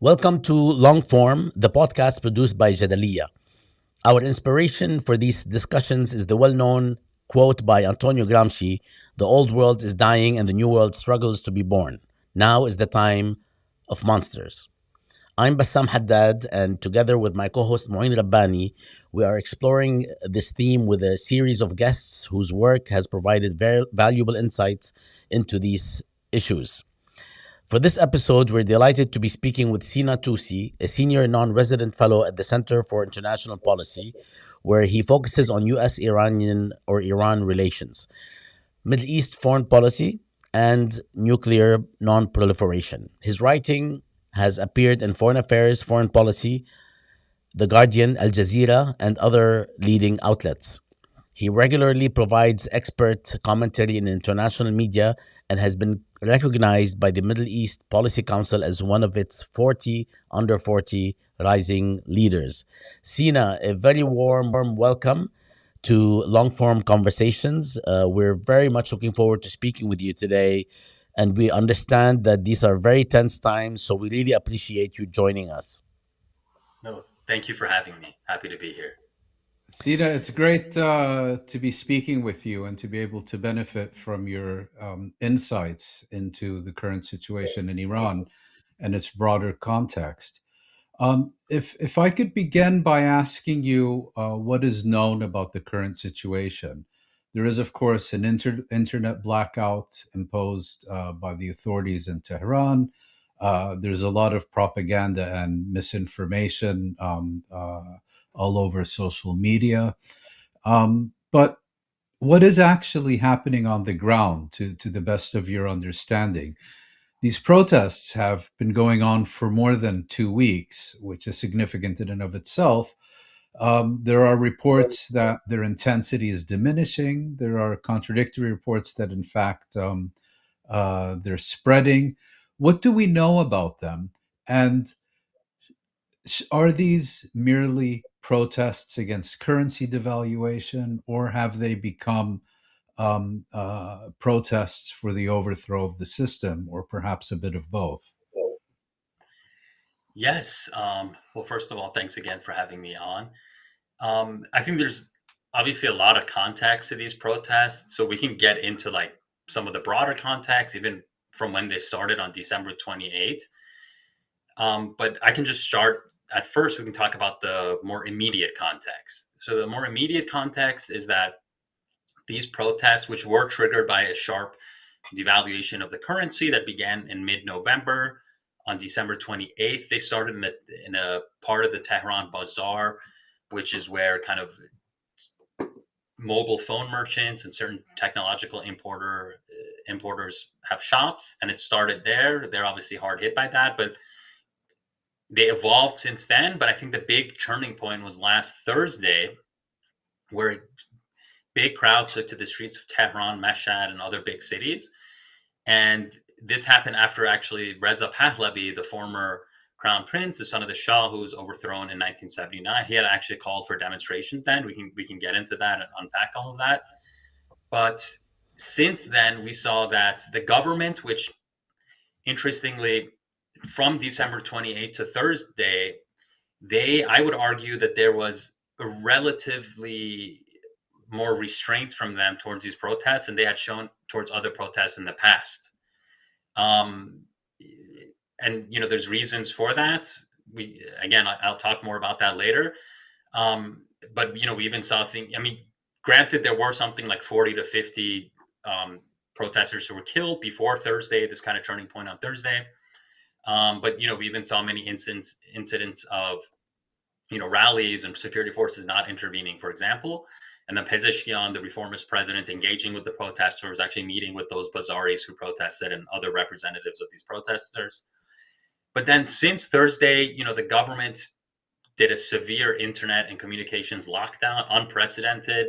Welcome to Longform, the podcast produced by Jadaliyya. Our inspiration for these discussions is the well-known quote by Antonio Gramsci: "The old world is dying and the new world struggles to be born. Now is the time of monsters." I'm Bassam Haddad, and together with my co-host Mouin Rabbani, we are exploring this theme with a series of guests whose work has provided very valuable insights into these issues. For this episode, we're delighted to be speaking with Sina Toossi, a senior non-resident fellow at the Center for International Policy, where he focuses on U.S.-Iranian or Iran relations, Middle East foreign policy, and nuclear non-proliferation. His writing has appeared in Foreign Affairs, Foreign Policy, The Guardian, Al Jazeera, and other leading outlets. He regularly provides expert commentary in international media and has been recognized by the Middle East Policy Council as one of its 40 under 40 rising leaders. Sina, a very warm welcome to long form conversations. We're very much looking forward to speaking with you today. And we understand that these are very tense times, so we really appreciate you joining us. No, thank you for having me. Happy to be here. Sina, it's great to be speaking with you and to be able to benefit from your insights into the current situation in Iran and its broader context. If I could begin by asking you what is known about the current situation. There is, of course, an internet blackout imposed by the authorities in Tehran. There's a lot of propaganda and misinformation all over social media. But what is actually happening on the ground, to the best of your understanding? These protests have been going on for more than 2 weeks, which is significant in and of itself. There are reports that their intensity is diminishing. There are contradictory reports that, in fact, they're spreading. What do we know about them? And are these merely protests against currency devaluation, or have they become protests for the overthrow of the system, or perhaps a bit of both? Yes. Well, first of all, thanks again for having me on. I think there's obviously a lot of context to these protests, so we can get into like some of the broader context, even from when they started on December 28th. But I can just start at first. We can talk about the more immediate context. So the more immediate context is that these protests, which were triggered by a sharp devaluation of the currency that began in mid-November, on December 28th, they started in a part of the Tehran Bazaar, which is where kind of mobile phone merchants and certain technological importers have shops, and it started there. They're obviously hard hit by that, but they evolved since then. But I think the big turning point was last Thursday, where big crowds took to the streets of Tehran, Mashhad, and other big cities. And this happened after actually Reza Pahlavi, the former crown prince, the son of the Shah, who was overthrown in 1979. He had actually called for demonstrations then. We can get into that and unpack all of that. But since then, we saw that the government, which interestingly, from December 28th to Thursday, I would argue that there was a relatively more restraint from them towards these protests than they had shown towards other protests in the past. And there's reasons for that. I'll talk more about that later. But we even saw things. I mean, granted, there were something like 40 to 50 protesters who were killed before Thursday. This kind of turning point on Thursday. But we even saw many incidents of rallies and security forces not intervening, for example. And then Pezeshkian, the reformist president, engaging with the protesters, actually meeting with those Bazaris who protested and other representatives of these protesters. But then since Thursday, the government did a severe internet and communications lockdown, unprecedented,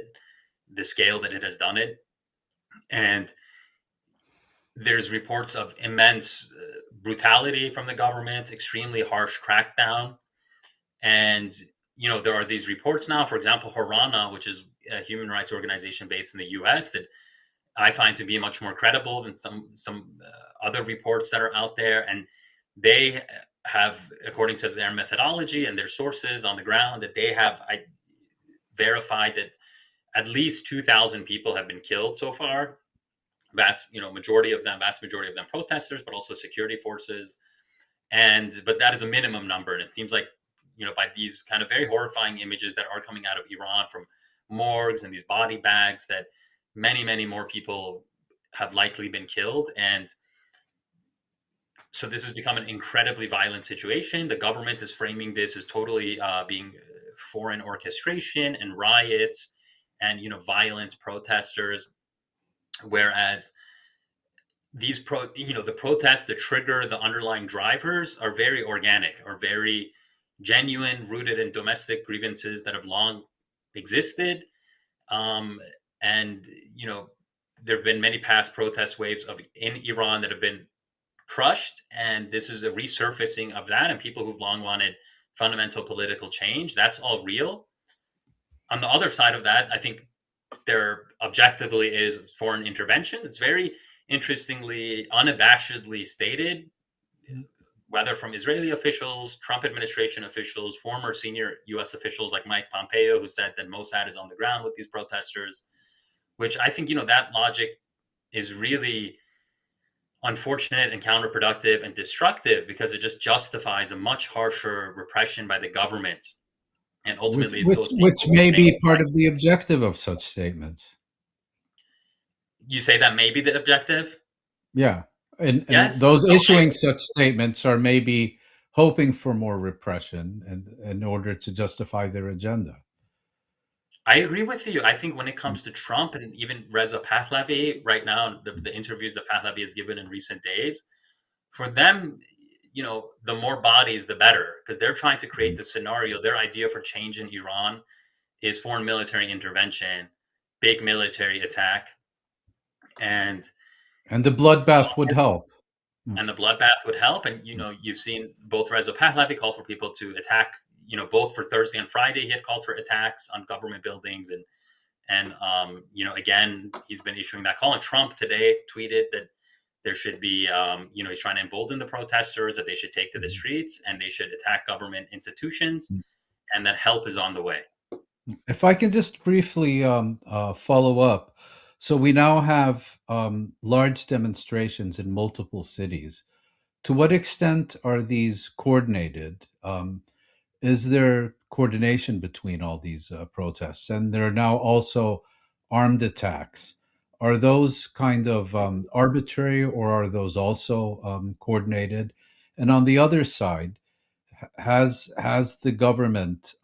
the scale that it has done it. And there's reports of immense brutality from the government, extremely harsh crackdown. And there are these reports now, for example, Harana, which is a human rights organization based in the U.S. that I find to be much more credible than some other reports that are out there. And they have, according to their methodology and their sources on the ground, that they have verified that at least 2,000 people have been killed so far. Vast majority of them protesters, but also security forces. But that is a minimum number, and it seems like, by these kind of very horrifying images that are coming out of Iran from morgues and these body bags, that many, many more people have likely been killed. And so this has become an incredibly violent situation. The government is framing this as totally being foreign orchestration and riots and violent protesters, whereas these the protests, the trigger, the underlying drivers are very organic, are very genuine, rooted in domestic grievances that have long existed. And there have been many past protest waves in Iran that have been crushed, and this is a resurfacing of that, and people who've long wanted fundamental political change. That's all real. On the other side of that, I think there objectively is foreign intervention. It's very interestingly, unabashedly stated, whether from Israeli officials, Trump administration officials, former senior U.S. officials like Mike Pompeo, who said that Mossad is on the ground with these protesters, which I think, that logic is really unfortunate and counterproductive and destructive, because it just justifies a much harsher repression by the government. And ultimately, which may be part of the objective of such statements. You say that may be the objective? Yeah. And yes? those issuing such statements are maybe hoping for more repression and in order to justify their agenda. I agree with you. I think when it comes to Trump and even Reza Pahlavi right now, the interviews that Pahlavi has given in recent days, for them, the more bodies, the better, because they're trying to create the scenario. Their idea for change in Iran is foreign military intervention, big military attack, and the bloodbath would help. And the bloodbath would help. And, you've seen both Reza Pahlavi call for people to attack, both for Thursday and Friday, he had called for attacks on government buildings. And again, he's been issuing that call. And Trump today tweeted that there should be, he's trying to embolden the protesters, that they should take to the streets and they should attack government institutions, and that help is on the way. If I can just briefly follow up. So we now have large demonstrations in multiple cities. To what extent are these coordinated? Is there coordination between all these protests? And there are now also armed attacks. Are those kind of arbitrary, or are those also coordinated? And on the other side, has the government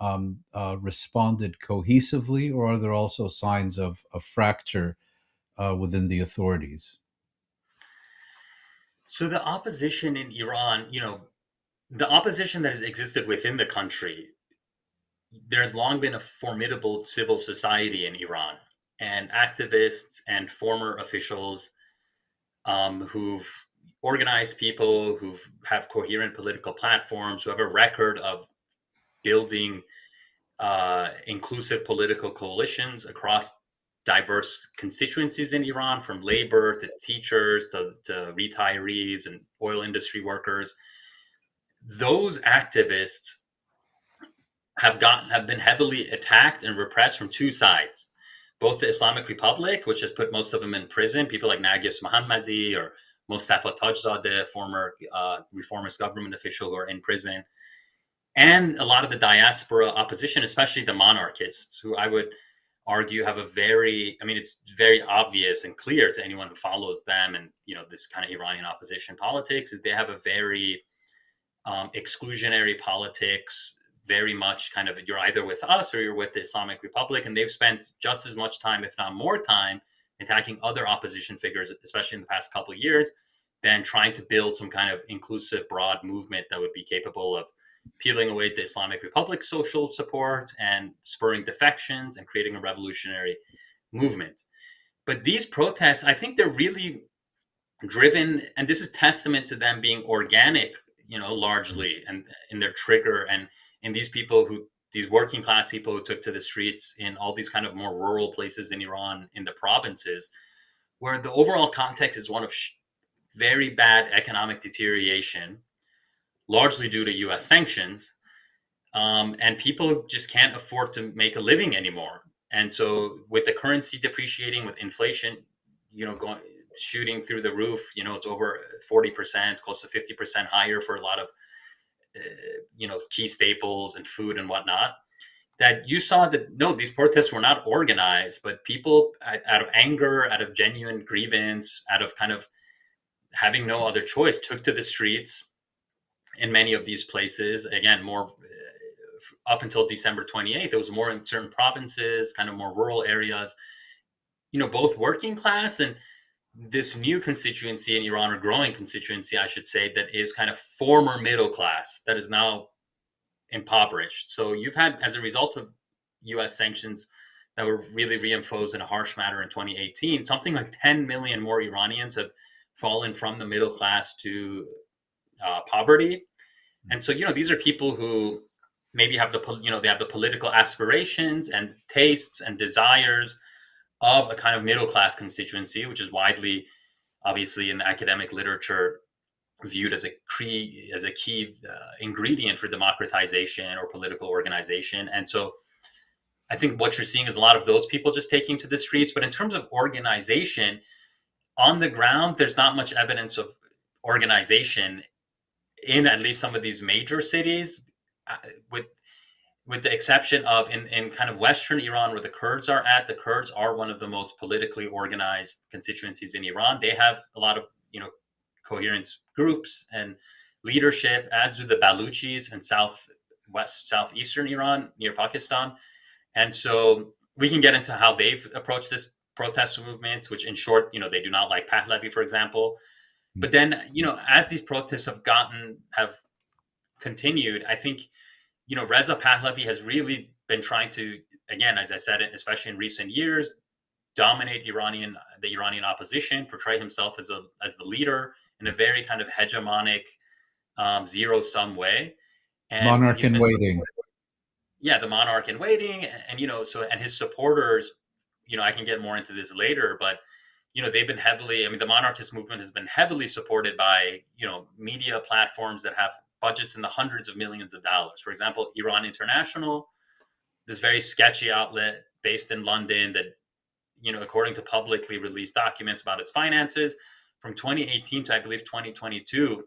responded cohesively, or are there also signs of a fracture within the authorities? So the opposition in Iran, the opposition that has existed within the country, there's long been a formidable civil society in Iran, and activists and former officials who've organized people, who have coherent political platforms, who have a record of building inclusive political coalitions across diverse constituencies in Iran, from labor to teachers to retirees and oil industry workers. Those activists have been heavily attacked and repressed from two sides. Both the Islamic Republic, which has put most of them in prison, people like Nargis Mohammadi or Mostafa Tajzadeh, former reformist government official, who are in prison, and a lot of the diaspora opposition, especially the monarchists, who I would argue have it's very obvious and clear to anyone who follows them and, this kind of Iranian opposition politics, is they have a very exclusionary politics, very much kind of, you're either with us or you're with the Islamic Republic. And they've spent just as much time, if not more time, attacking other opposition figures, especially in the past couple of years, than trying to build some kind of inclusive, broad movement that would be capable of peeling away the Islamic Republic's social support and spurring defections and creating a revolutionary movement. But these protests, I think they're really driven, and this is testament to them being organic, largely, and in their trigger, and in these working class people who took to the streets in all these kind of more rural places in Iran, in the provinces, where the overall context is one of very bad economic deterioration, largely due to U.S. sanctions. And people just can't afford to make a living anymore. And so, with the currency depreciating, with inflation, going shooting through the roof, it's over 40%, close to 50% higher for a lot of key staples and food and whatnot. That you saw that no, these protests were not organized, but people out of anger, out of genuine grievance, out of kind of having no other choice, took to the streets in many of these places. Again, more up until December 28th, it was more in certain provinces, kind of more rural areas, both working class and this new constituency in Iran, or growing constituency, I should say, that is kind of former middle class that is now impoverished. So you've had, as a result of U.S. sanctions that were really reimposed in a harsh manner in 2018, something like 10 million more Iranians have fallen from the middle class to poverty. And so, these are people who maybe have they have the political aspirations and tastes and desires of a kind of middle class constituency, which is widely, obviously, in academic literature viewed as a key ingredient for democratization or political organization. And so I think what you're seeing is a lot of those people just taking to the streets. But in terms of organization, on the ground, there's not much evidence of organization in at least some of these major cities, with the exception of in kind of Western Iran, where the Kurds are at. The Kurds are one of the most politically organized constituencies in Iran. They have a lot of, coherent groups and leadership, as do the Baluchis in southeastern Iran near Pakistan. And so we can get into how they've approached this protest movement, which in short, they do not like Pahlavi, for example. But then, as these protests have continued, I think, Reza Pahlavi has really been trying to, again, as I said, especially in recent years, dominate the Iranian opposition, portray himself as the leader in a very kind of hegemonic, zero-sum way. And monarch in waiting. Yeah, the monarch in waiting, and and his supporters. I can get more into this later, but they've been heavily. I mean, the monarchist movement has been heavily supported by media platforms that have budgets in the hundreds of millions of dollars. For example, Iran International, this very sketchy outlet based in London that, according to publicly released documents about its finances, from 2018 to, I believe, 2022,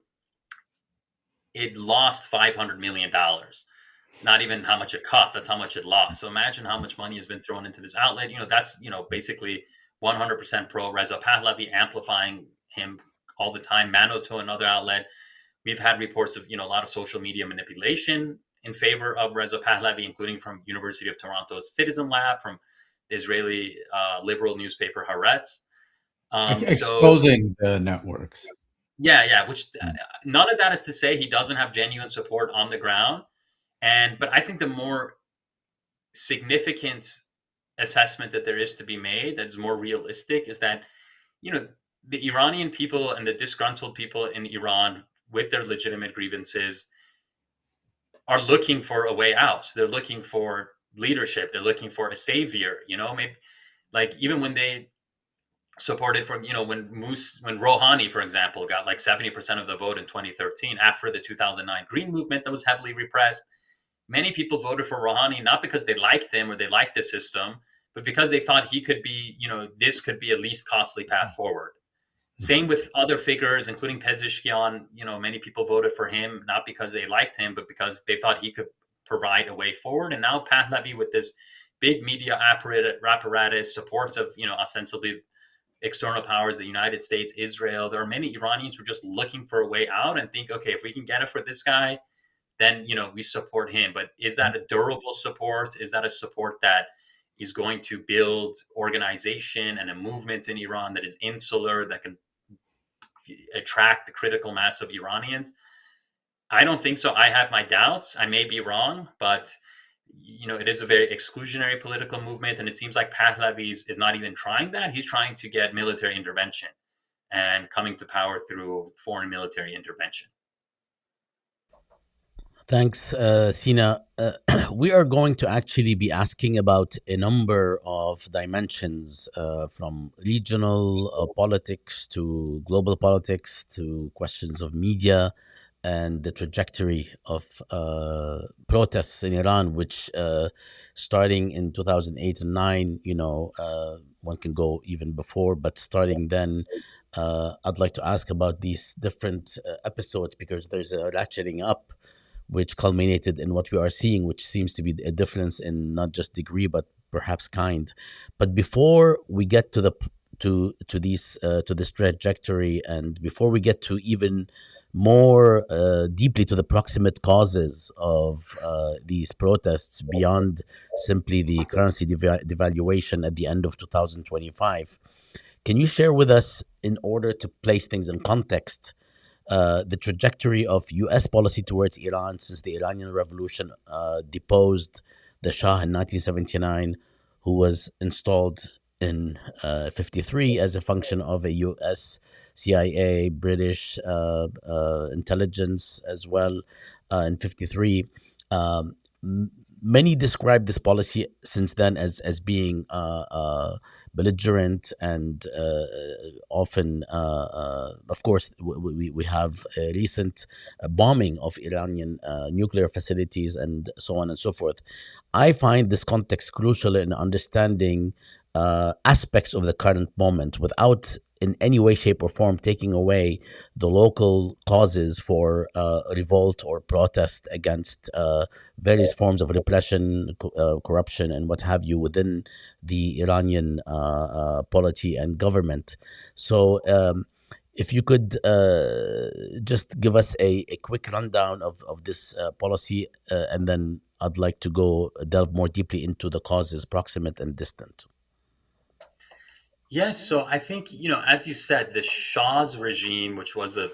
it lost $500 million. Not even how much it cost, that's how much it lost. So imagine how much money has been thrown into this outlet. That's, basically 100% pro Reza Pahlavi, amplifying him all the time. Manoto, another outlet. We've had reports of, a lot of social media manipulation in favor of Reza Pahlavi, including from University of Toronto's Citizen Lab, from the Israeli liberal newspaper Haaretz. Exposing the networks. Yeah. Which none of that is to say he doesn't have genuine support on the ground. But I think the more significant assessment that there is to be made, that's more realistic, is that, the Iranian people and the disgruntled people in Iran with their legitimate grievances are looking for a way out. They're looking for leadership. They're looking for a savior, maybe like even when they supported when Rouhani, for example, got like 70% of the vote in 2013 after the 2009 Green Movement that was heavily repressed. Many people voted for Rouhani not because they liked him or they liked the system, but because they thought he could be, this could be a least costly path forward. Same with other figures, including Pezeshkian. Many people voted for him not because they liked him, but because they thought he could provide a way forward. And now Pahlavi, with this big media apparatus, support of, ostensibly external powers, the United States, Israel. There are many Iranians who are just looking for a way out and think, okay, if we can get it for this guy, then, we support him. But is that a durable support? Is that a support that is going to build organization and a movement in Iran that is insular, that can attract the critical mass of Iranians? I don't think so. I have my doubts. I may be wrong, but it is a very exclusionary political movement, and it seems like Pahlavi is not even trying that. He's trying to get military intervention and coming to power through foreign military intervention. Thanks, Sina. We are going to actually be asking about a number of dimensions, from regional politics to global politics to questions of media and the trajectory of protests in Iran, which starting in 2008 and 9, one can go even before, but starting then, I'd like to ask about these different episodes, because there's a ratcheting up which culminated in what we are seeing, which seems to be a difference in not just degree but perhaps kind. But before we get to the to these to this trajectory, and before we get to even more deeply to the proximate causes of these protests beyond simply the currency devaluation at the end of 2025, can you share with us, in order to place things in context, the trajectory of U.S. policy towards Iran since the Iranian Revolution deposed the Shah in 1979, who was installed in 53 as a function of a U.S. CIA, British intelligence as well in 53. Um, Many describe this policy since then as being belligerent and often, of course, we have a recent bombing of Iranian nuclear facilities and so on and so forth. I find this context crucial in understanding aspects of the current moment without in any way, shape, or form taking away the local causes for revolt or protest against various forms of repression, corruption, and what have you within the Iranian polity and government. So, if you could just give us a quick rundown of this policy, and then I'd like to go delve more deeply into the causes, proximate and distant. Yes, so I think, as you said, the Shah's regime, which was a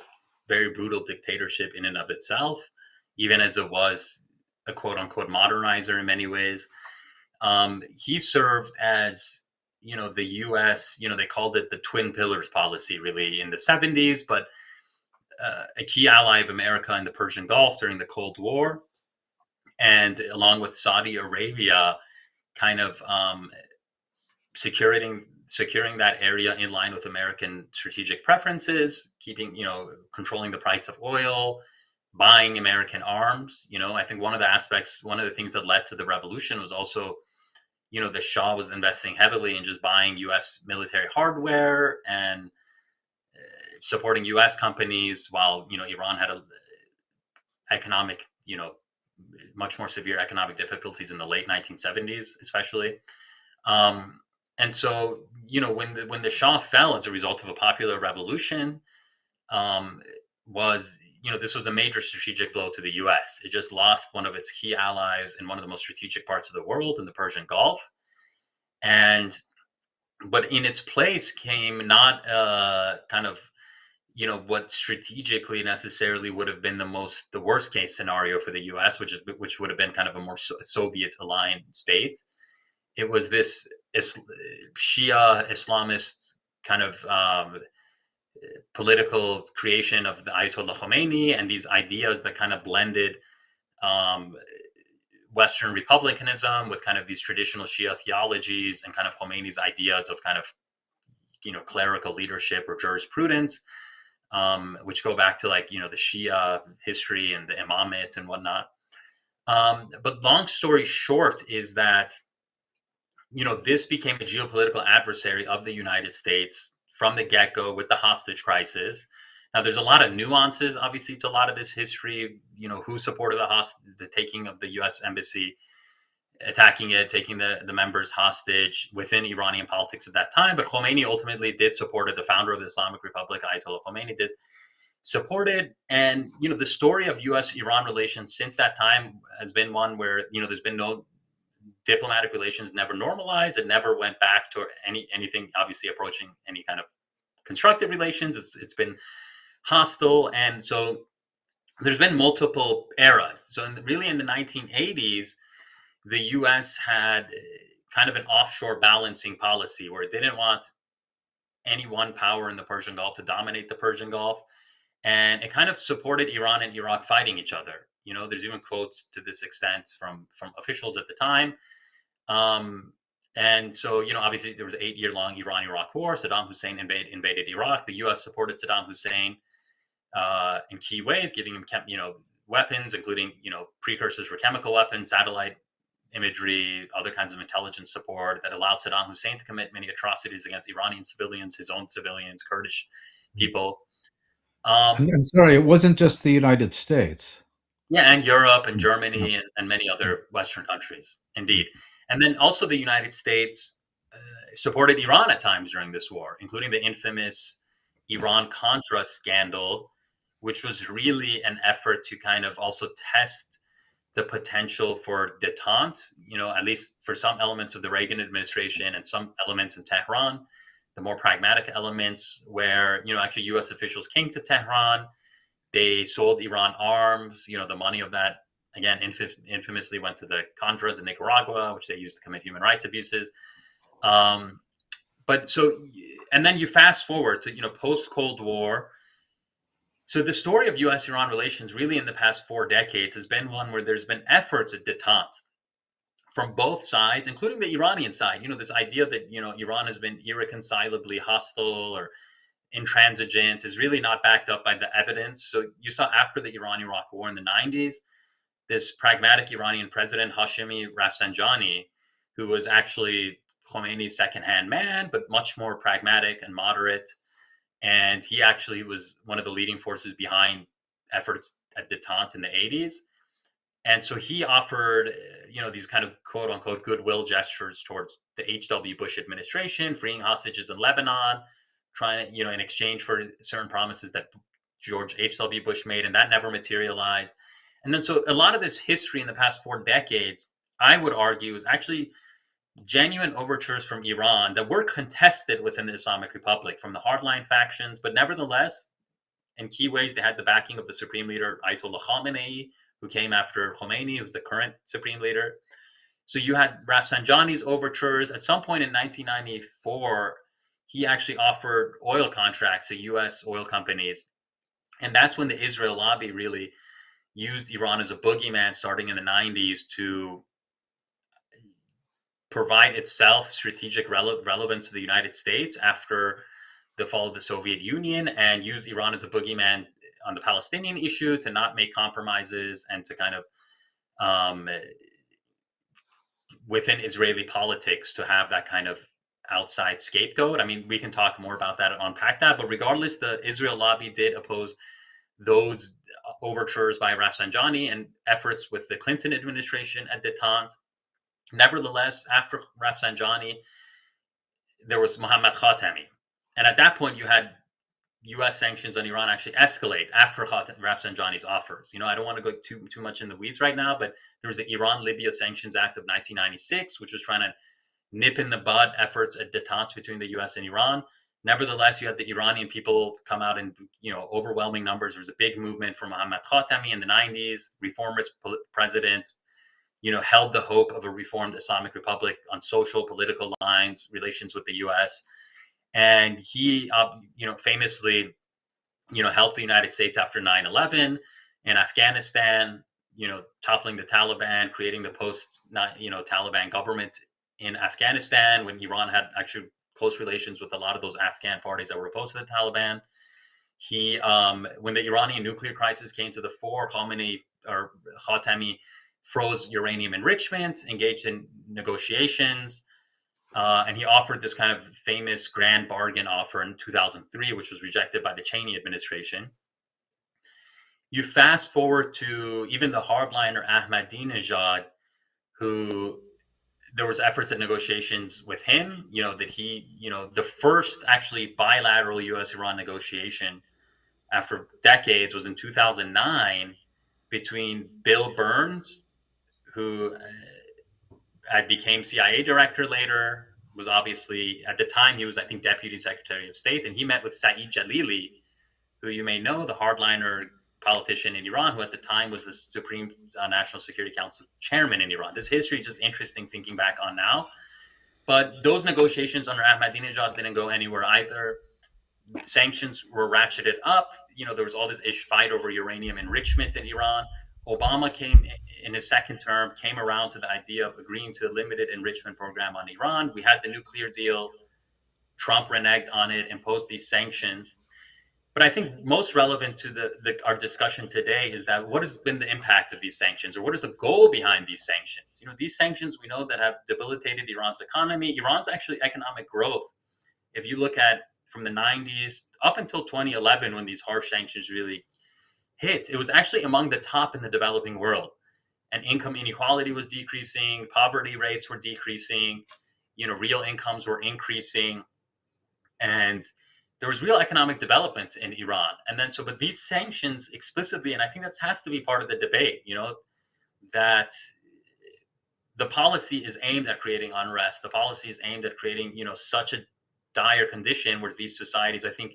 very brutal dictatorship in and of itself, even as it was a quote unquote modernizer in many ways, he served as, the US, they called it the Twin Pillars policy really in the 70s, but a key ally of America in the Persian Gulf during the Cold War, and along with Saudi Arabia, kind of securing that area in line with American strategic preferences, controlling the price of oil, buying American arms. I think one of the things that led to the revolution was also, the Shah was investing heavily in just buying U.S. military hardware and supporting U.S. companies, while Iran had a economic, much more severe economic difficulties in the late 1970s, especially. And so, when the Shah fell as a result of a popular revolution, this was a major strategic blow to the U.S. It just lost one of its key allies in one of the most strategic parts of the world, in the Persian Gulf, but in its place came not kind of what strategically necessarily would have been the worst case scenario for the U.S., which would have been kind of a more Soviet aligned state. It was this Shia Islamist kind of political creation of the Ayatollah Khomeini, and these ideas that kind of blended Western republicanism with kind of these traditional Shia theologies and kind of Khomeini's ideas of kind of clerical leadership or jurisprudence, which go back to the Shia history and the imamate and whatnot. But long story short is that this became a geopolitical adversary of the United States from the get-go with the hostage crisis. Now, there's a lot of nuances, obviously, to a lot of this history. Who supported the taking of the U.S. embassy, attacking it, taking the members hostage within Iranian politics at that time. But Khomeini ultimately did support it. The founder of the Islamic Republic, Ayatollah Khomeini, did support it. And the story of U.S.-Iran relations since that time has been one where there's been no diplomatic relations, never normalized. It never went back to anything obviously approaching any kind of constructive relations. It's been hostile, and so there's been multiple eras. So really in the 1980s, the U.S. had kind of an offshore balancing policy where it didn't want any one power in the Persian Gulf to dominate the Persian Gulf, and it kind of supported Iran and Iraq fighting each other. There's even quotes to this extent from officials at the time. And so, obviously there was an 8-year long Iran-Iraq war. Saddam Hussein invaded Iraq. The U.S. supported Saddam Hussein in key ways, giving him weapons, including precursors for chemical weapons, satellite imagery, other kinds of intelligence support that allowed Saddam Hussein to commit many atrocities against Iranian civilians, his own civilians, Kurdish people. And sorry, it wasn't just the United States. Yeah, and Europe and Germany and many other Western countries, indeed. And then also the United States supported Iran at times during this war, including the infamous Iran-Contra scandal, which was really an effort to kind of also test the potential for detente, at least for some elements of the Reagan administration and some elements in Tehran, the more pragmatic elements where, actually U.S. officials came to Tehran. They sold Iran arms. The money of that, again, infamously went to the Contras in Nicaragua, which they used to commit human rights abuses. And then you fast forward to, post-Cold War. So the story of U.S.-Iran relations really in the past 4 decades has been one where there's been efforts at detente from both sides, including the Iranian side. This idea that, Iran has been irreconcilably hostile or intransigent is really not backed up by the evidence. So you saw after the Iran-Iraq war in the 90s, this pragmatic Iranian president, Hashemi Rafsanjani, who was actually Khomeini's second-hand man, but much more pragmatic and moderate. And he actually was one of the leading forces behind efforts at detente in the 80s. And so he offered, these kind of quote unquote goodwill gestures towards the H.W. Bush administration, freeing hostages in Lebanon, trying to, in exchange for certain promises that George H.W. Bush made, and that never materialized. And then so a lot of this history in the past 4 decades, I would argue, is actually genuine overtures from Iran that were contested within the Islamic Republic from the hardline factions, but nevertheless, in key ways, they had the backing of the supreme leader, Ayatollah Khamenei, who came after Khomeini, who's the current supreme leader. So you had Rafsanjani's overtures. At some point in 1994, he actually offered oil contracts to U.S. oil companies. And that's when the Israel lobby really used Iran as a boogeyman starting in the 90s to provide itself strategic relevance to the United States after the fall of the Soviet Union, and use Iran as a boogeyman on the Palestinian issue to not make compromises and to kind of within Israeli politics to have that kind of outside scapegoat. I mean, we can talk more about that and unpack that, but regardless, the Israel lobby did oppose those overtures by Rafsanjani and efforts with the Clinton administration at detente. Nevertheless, after Rafsanjani, there was Mohammad Khatami. And at that point, you had U.S. sanctions on Iran actually escalate after Rafsanjani's offers. I don't want to go too much in the weeds right now, but there was the Iran-Libya Sanctions Act of 1996, which was trying to nip in the bud efforts at detente between the U.S. and Iran. Nevertheless, you had the Iranian people come out in overwhelming numbers. There was a big movement for Mohammad Khatami in the 90s, reformist president, held the hope of a reformed Islamic Republic on social, political lines, relations with the U.S. And he, famously, helped the United States after 9/11 in Afghanistan, toppling the Taliban, creating the post-Taliban government in Afghanistan when Iran had actually close relations with a lot of those Afghan parties that were opposed to the Taliban. He, when the Iranian nuclear crisis came to the fore, Khatami froze uranium enrichment, engaged in negotiations, and he offered this kind of famous grand bargain offer in 2003, which was rejected by the Cheney administration. You fast forward to even the hardliner Ahmadinejad, who there was efforts at negotiations with him, that he, the first actually bilateral U.S.-Iran negotiation after decades was in 2009 between Bill Burns, who became CIA director later, was obviously, at the time, he was, I think, Deputy Secretary of State, and he met with Saeed Jalili, who you may know, the hardliner politician in Iran, who at the time was the Supreme National Security Council chairman in Iran. This history is just interesting thinking back on now. But those negotiations under Ahmadinejad didn't go anywhere either. Sanctions were ratcheted up. There was all this fight over uranium enrichment in Iran. Obama came in his second term, came around to the idea of agreeing to a limited enrichment program on Iran. We had the nuclear deal. Trump reneged on it, imposed these sanctions. But I think most relevant to our discussion today is that what has been the impact of these sanctions, or what is the goal behind these sanctions? These sanctions we know that have debilitated Iran's economy. Iran's actually economic growth, if you look at from the 90s up until 2011, when these harsh sanctions really hit, it was actually among the top in the developing world. And income inequality was decreasing, poverty rates were decreasing, real incomes were increasing, and there was real economic development in Iran. And then but these sanctions explicitly, and I think that has to be part of the debate, that the policy is aimed at creating unrest. The policy is aimed at creating, such a dire condition where these societies, I think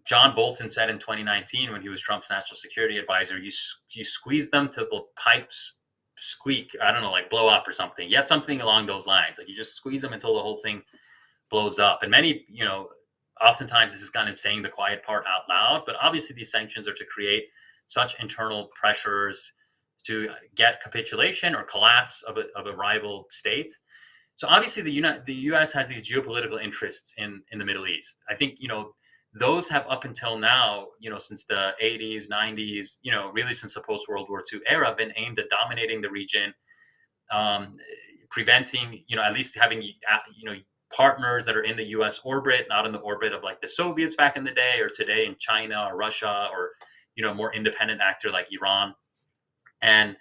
John Bolton said in 2019 when he was Trump's national security advisor, you squeeze them till the pipes squeak, I don't know, like blow up or something. Yet something along those lines. Like you just squeeze them until the whole thing blows up. And many, oftentimes this is kind of saying the quiet part out loud, but obviously these sanctions are to create such internal pressures to get capitulation or collapse of a rival state. So obviously the U.S. has these geopolitical interests in the Middle East. I think, those have up until now, since the 80s, 90s, really since the post-World War II era, been aimed at dominating the region, preventing, at least having, partners that are in the U.S. orbit, not in the orbit of like the Soviets back in the day or today in China or Russia or, more independent actor like Iran. And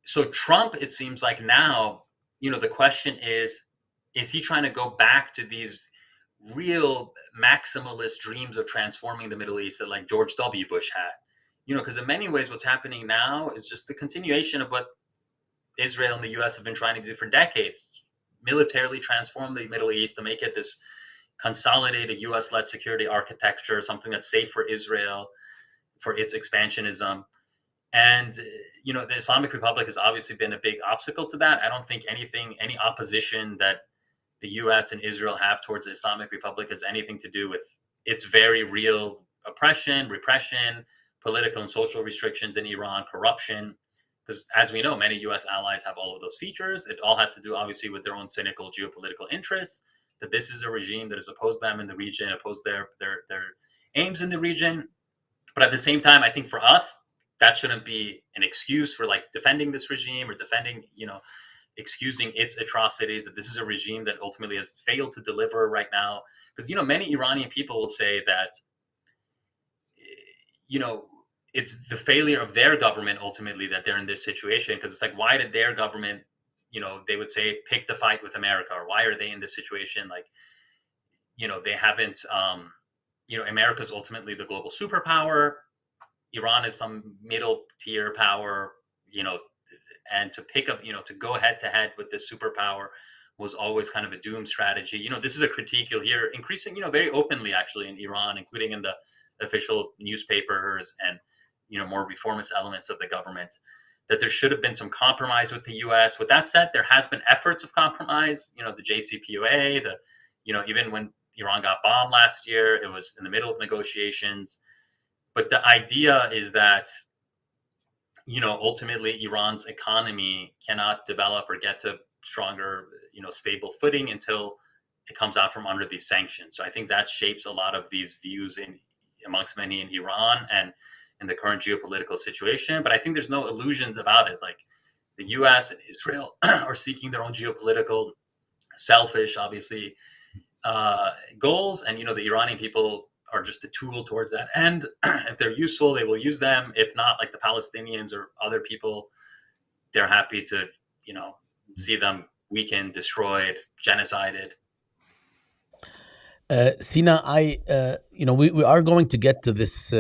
so Trump, it seems like now, the question is he trying to go back to these real maximalist dreams of transforming the Middle East that like George W. Bush had? Because in many ways what's happening now is just the continuation of what Israel and the U.S. have been trying to do for decades, militarily transform the Middle East to make it this consolidated U.S.-led security architecture, something that's safe for Israel, for its expansionism. And, the Islamic Republic has obviously been a big obstacle to that. I don't think any opposition that the U.S. and Israel have towards the Islamic Republic has anything to do with its very real oppression, repression, political and social restrictions in Iran, corruption. Because as we know, many U.S. allies have all of those features. It all has to do, obviously, with their own cynical geopolitical interests, that this is a regime that has opposed them in the region, opposed their aims in the region. But at the same time, I think for us, that shouldn't be an excuse for like defending this regime or defending, excusing its atrocities, that this is a regime that ultimately has failed to deliver right now. Because, many Iranian people will say that, it's the failure of their government ultimately that they're in this situation. Because it's like, why did their government, they would say, pick the fight with America? Or why are they in this situation? Like, they haven't, America's ultimately the global superpower. Iran is some middle tier power, and to pick up, to go head to head with this superpower was always kind of a doomed strategy. This is a critique you'll hear increasing, very openly actually in Iran, including in the official newspapers and, more reformist elements of the government, that there should have been some compromise with the U.S. With that said, there has been efforts of compromise, the JCPOA, even when Iran got bombed last year, it was in the middle of negotiations. But the idea is that, ultimately Iran's economy cannot develop or get to stronger, stable footing until it comes out from under these sanctions. So I think that shapes a lot of these views amongst many in Iran and in the current geopolitical situation. But I think there's no illusions about it. Like the U.S. and Israel are seeking their own geopolitical, selfish, obviously, goals. And, the Iranian people are just a tool towards that end. If they're useful, they will use them. If not, like the Palestinians or other people, they're happy to, see them weakened, destroyed, genocided. Sina, we are going to get to this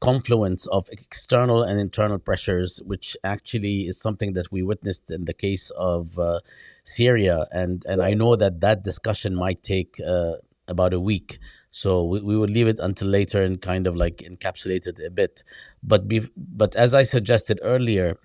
confluence of external and internal pressures, which actually is something that we witnessed in the case of Syria, and I know that discussion might take about a week. So we will leave it until later and kind of like encapsulate it a bit. But as I suggested earlier,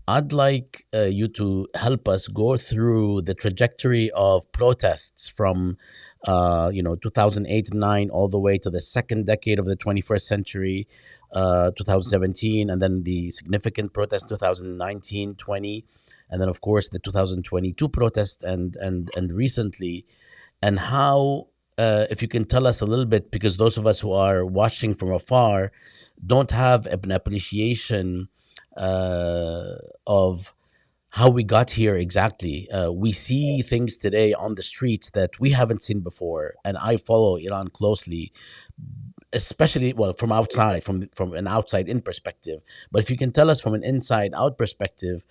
I'd like you to help us go through the trajectory of protests from 2008-9 all the way to the second decade of the 21st century, 2017, and then the significant protest 2019-20, and then of course the 2022 protest and recently, and how if you can tell us a little bit, because those of us who are watching from afar don't have an appreciation of how we got here exactly. We see things today on the streets that we haven't seen before, and I follow Iran closely, especially, well, from outside, from an outside in perspective. But if you can tell us from an inside out perspective,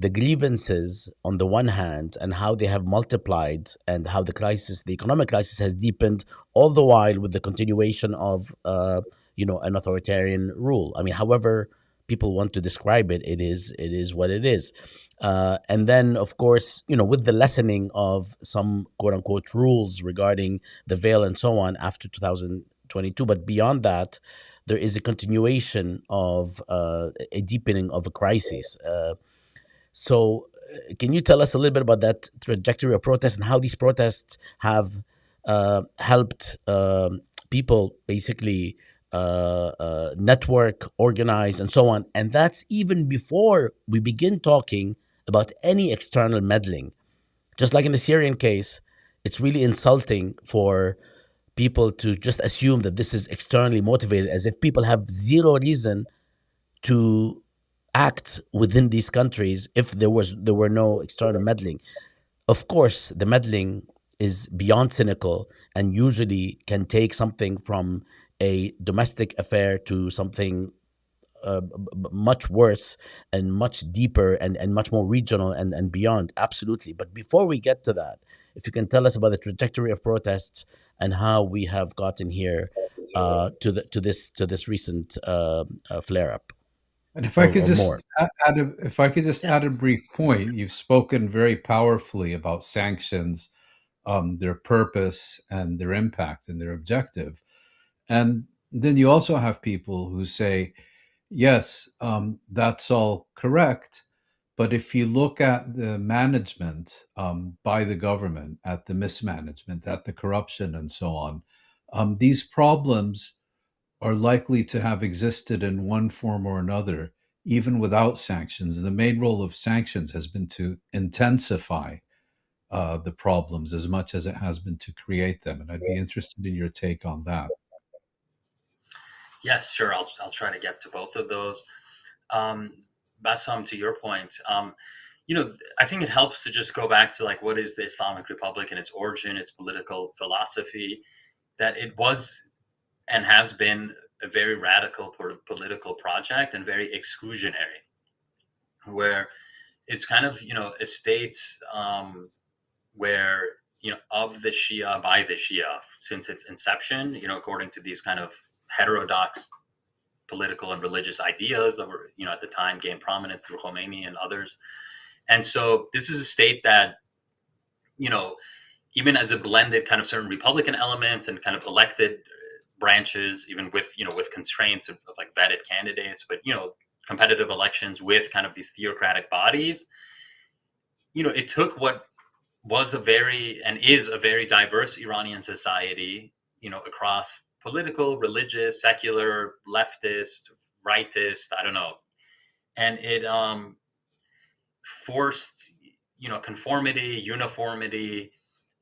the grievances on the one hand and how they have multiplied, and how the economic crisis has deepened, all the while with the continuation of an authoritarian rule. I mean, however people want to describe it, it is what it is. And then, of course, with the lessening of some quote unquote rules regarding the veil and so on after 2022, but beyond that, there is a continuation of a deepening of a crisis. So, can you tell us a little bit about that trajectory of protests and how these protests have helped people basically network, organize, and so on? And that's even before we begin talking about any external meddling. Just like in the Syrian case, it's really insulting for people to just assume that this is externally motivated, as if people have zero reason to act within these countries if there were no external meddling. Of course, the meddling is beyond cynical and usually can take something from a domestic affair to something much worse and much deeper and much more regional and beyond. Absolutely. But before we get to that, if you can tell us about the trajectory of protests and how we have gotten here to this recent flare up. And if I could Or just more. add a brief point, you've spoken very powerfully about sanctions, their purpose and their impact and their objective. And then you also have people who say, yes, that's all correct. But if you look at the management by the government, at the mismanagement, at the corruption, and so on, these problems are likely to have existed in one form or another, even without sanctions. And the main role of sanctions has been to intensify the problems as much as it has been to create them. And I'd be interested in your take on that. Yes, sure. I'll try to get to both of those. Bassam, to your point, I think it helps to just go back to like what is the Islamic Republic and its origin, its political philosophy. That it was and has been a very radical political project and very exclusionary, where it's kind of a state where of the Shia by the Shia since its inception, according to these kind of heterodox political and religious ideas that were at the time gained prominence through Khomeini and others. And so this is a state that even as a blended kind of certain Republican elements and kind of elected branches, even with constraints of like vetted candidates, but competitive elections with kind of these theocratic bodies, it took what was a very and is a very diverse Iranian society, across political, religious, secular, leftist, rightist, I don't know, and it forced conformity, uniformity,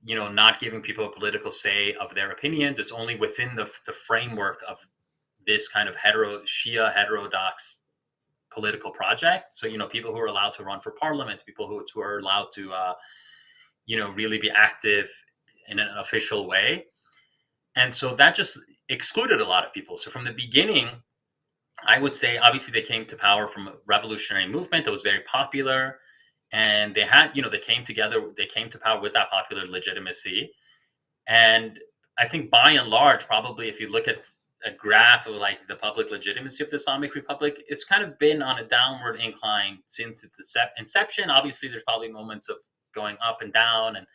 not giving people a political say of their opinions. It's only within the framework of this kind of Shia heterodox political project. So, people who are allowed to run for parliament, people who are allowed to, really be active in an official way. And so that just excluded a lot of people. So from the beginning, I would say, obviously, they came to power from a revolutionary movement that was very popular. And they had, they came to power with that popular legitimacy. And I think by and large, probably if you look at a graph of like the public legitimacy of the Islamic Republic, it's kind of been on a downward incline since its inception. Obviously, there's probably moments of going up and down and,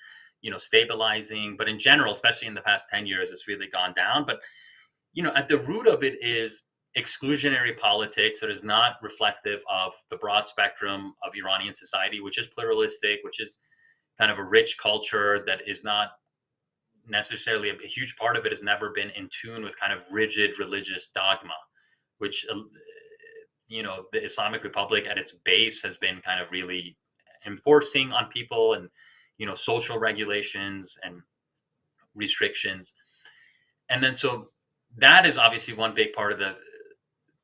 stabilizing. But in general, especially in the past 10 years, it's really gone down. But, at the root of it is exclusionary politics that is not reflective of the broad spectrum of Iranian society, which is pluralistic, which is kind of a rich culture that is not necessarily a huge part of it has never been in tune with kind of rigid religious dogma, which, the Islamic Republic at its base has been kind of really enforcing on people and, social regulations and restrictions. And then so that is obviously one big part of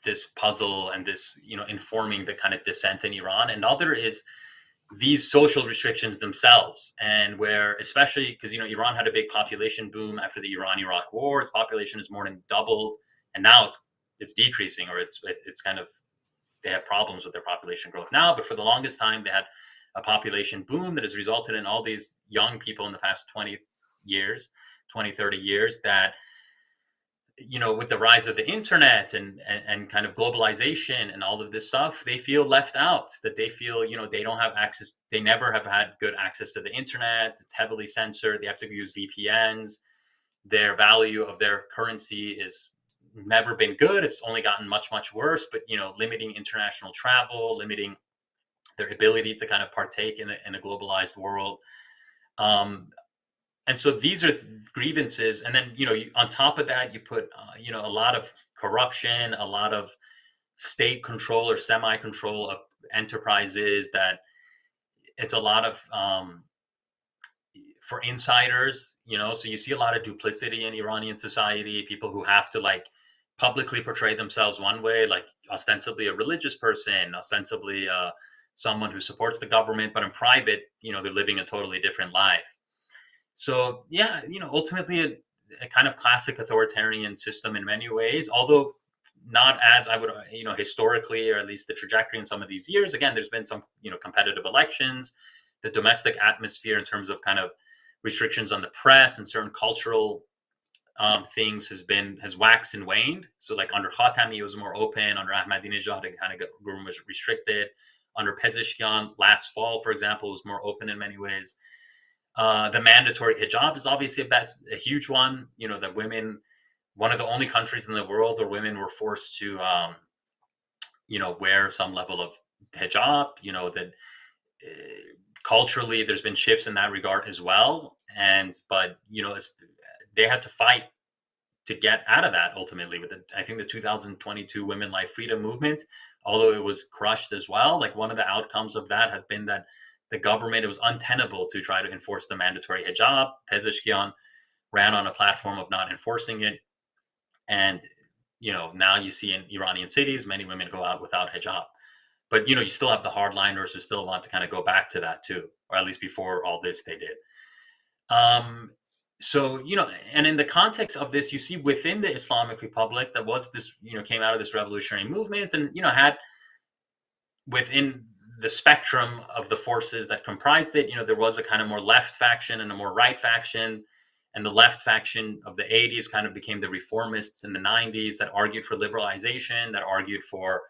this puzzle and this, informing the kind of dissent in Iran. Another is these social restrictions themselves, and where, especially because, Iran had a big population boom after the Iran-Iraq war. Its population has more than doubled, and now it's decreasing, or it's kind of, they have problems with their population growth now. But for the longest time, they had a population boom that has resulted in all these young people in the past 20 years, 20, 30 years that, with the rise of the internet and kind of globalization and all of this stuff, they feel left out, that they feel, they don't have access. They never have had good access to the internet. It's heavily censored. They have to use VPNs. Their value of their currency is never been good. It's only gotten much, much worse, but, limiting international travel, limiting their ability to kind of partake in a globalized world. And so these are grievances. And then, on top of that, you put, a lot of corruption, a lot of state control or semi-control of enterprises, that it's a lot of, for insiders, so you see a lot of duplicity in Iranian society, people who have to publicly portray themselves one way, like ostensibly a religious person, ostensibly someone who supports the government, but in private, they're living a totally different life. So, yeah, ultimately a kind of classic authoritarian system in many ways, although not as I would, historically, or at least the trajectory in some of these years. Again, there's been some, competitive elections. The domestic atmosphere in terms of kind of restrictions on the press and certain cultural things has waxed and waned. So like under Khatami, it was more open. Under Ahmadinejad, it kind of was restricted. Under Pezeshkian, last fall, for example, was more open in many ways. The mandatory hijab is obviously a huge one. That women, one of the only countries in the world where women were forced to, wear some level of hijab. That culturally there's been shifts in that regard as well. But they had to fight to get out of that ultimately with I think the 2022 Women Life Freedom movement, although it was crushed as well. Like one of the outcomes of that has been that the government, it was untenable to try to enforce the mandatory hijab. Pezeshkian ran on a platform of not enforcing it. And, now you see in Iranian cities, many women go out without hijab. But, you still have the hardliners who still want to kind of go back to that too, or at least before all this they did. So, and in the context of this, you see within the Islamic Republic, that was this, came out of this revolutionary movement and, had within the spectrum of the forces that comprised it, there was a kind of more left faction and a more right faction. And the left faction of the 80s kind of became the reformists in the 90s that argued for liberalization, that argued for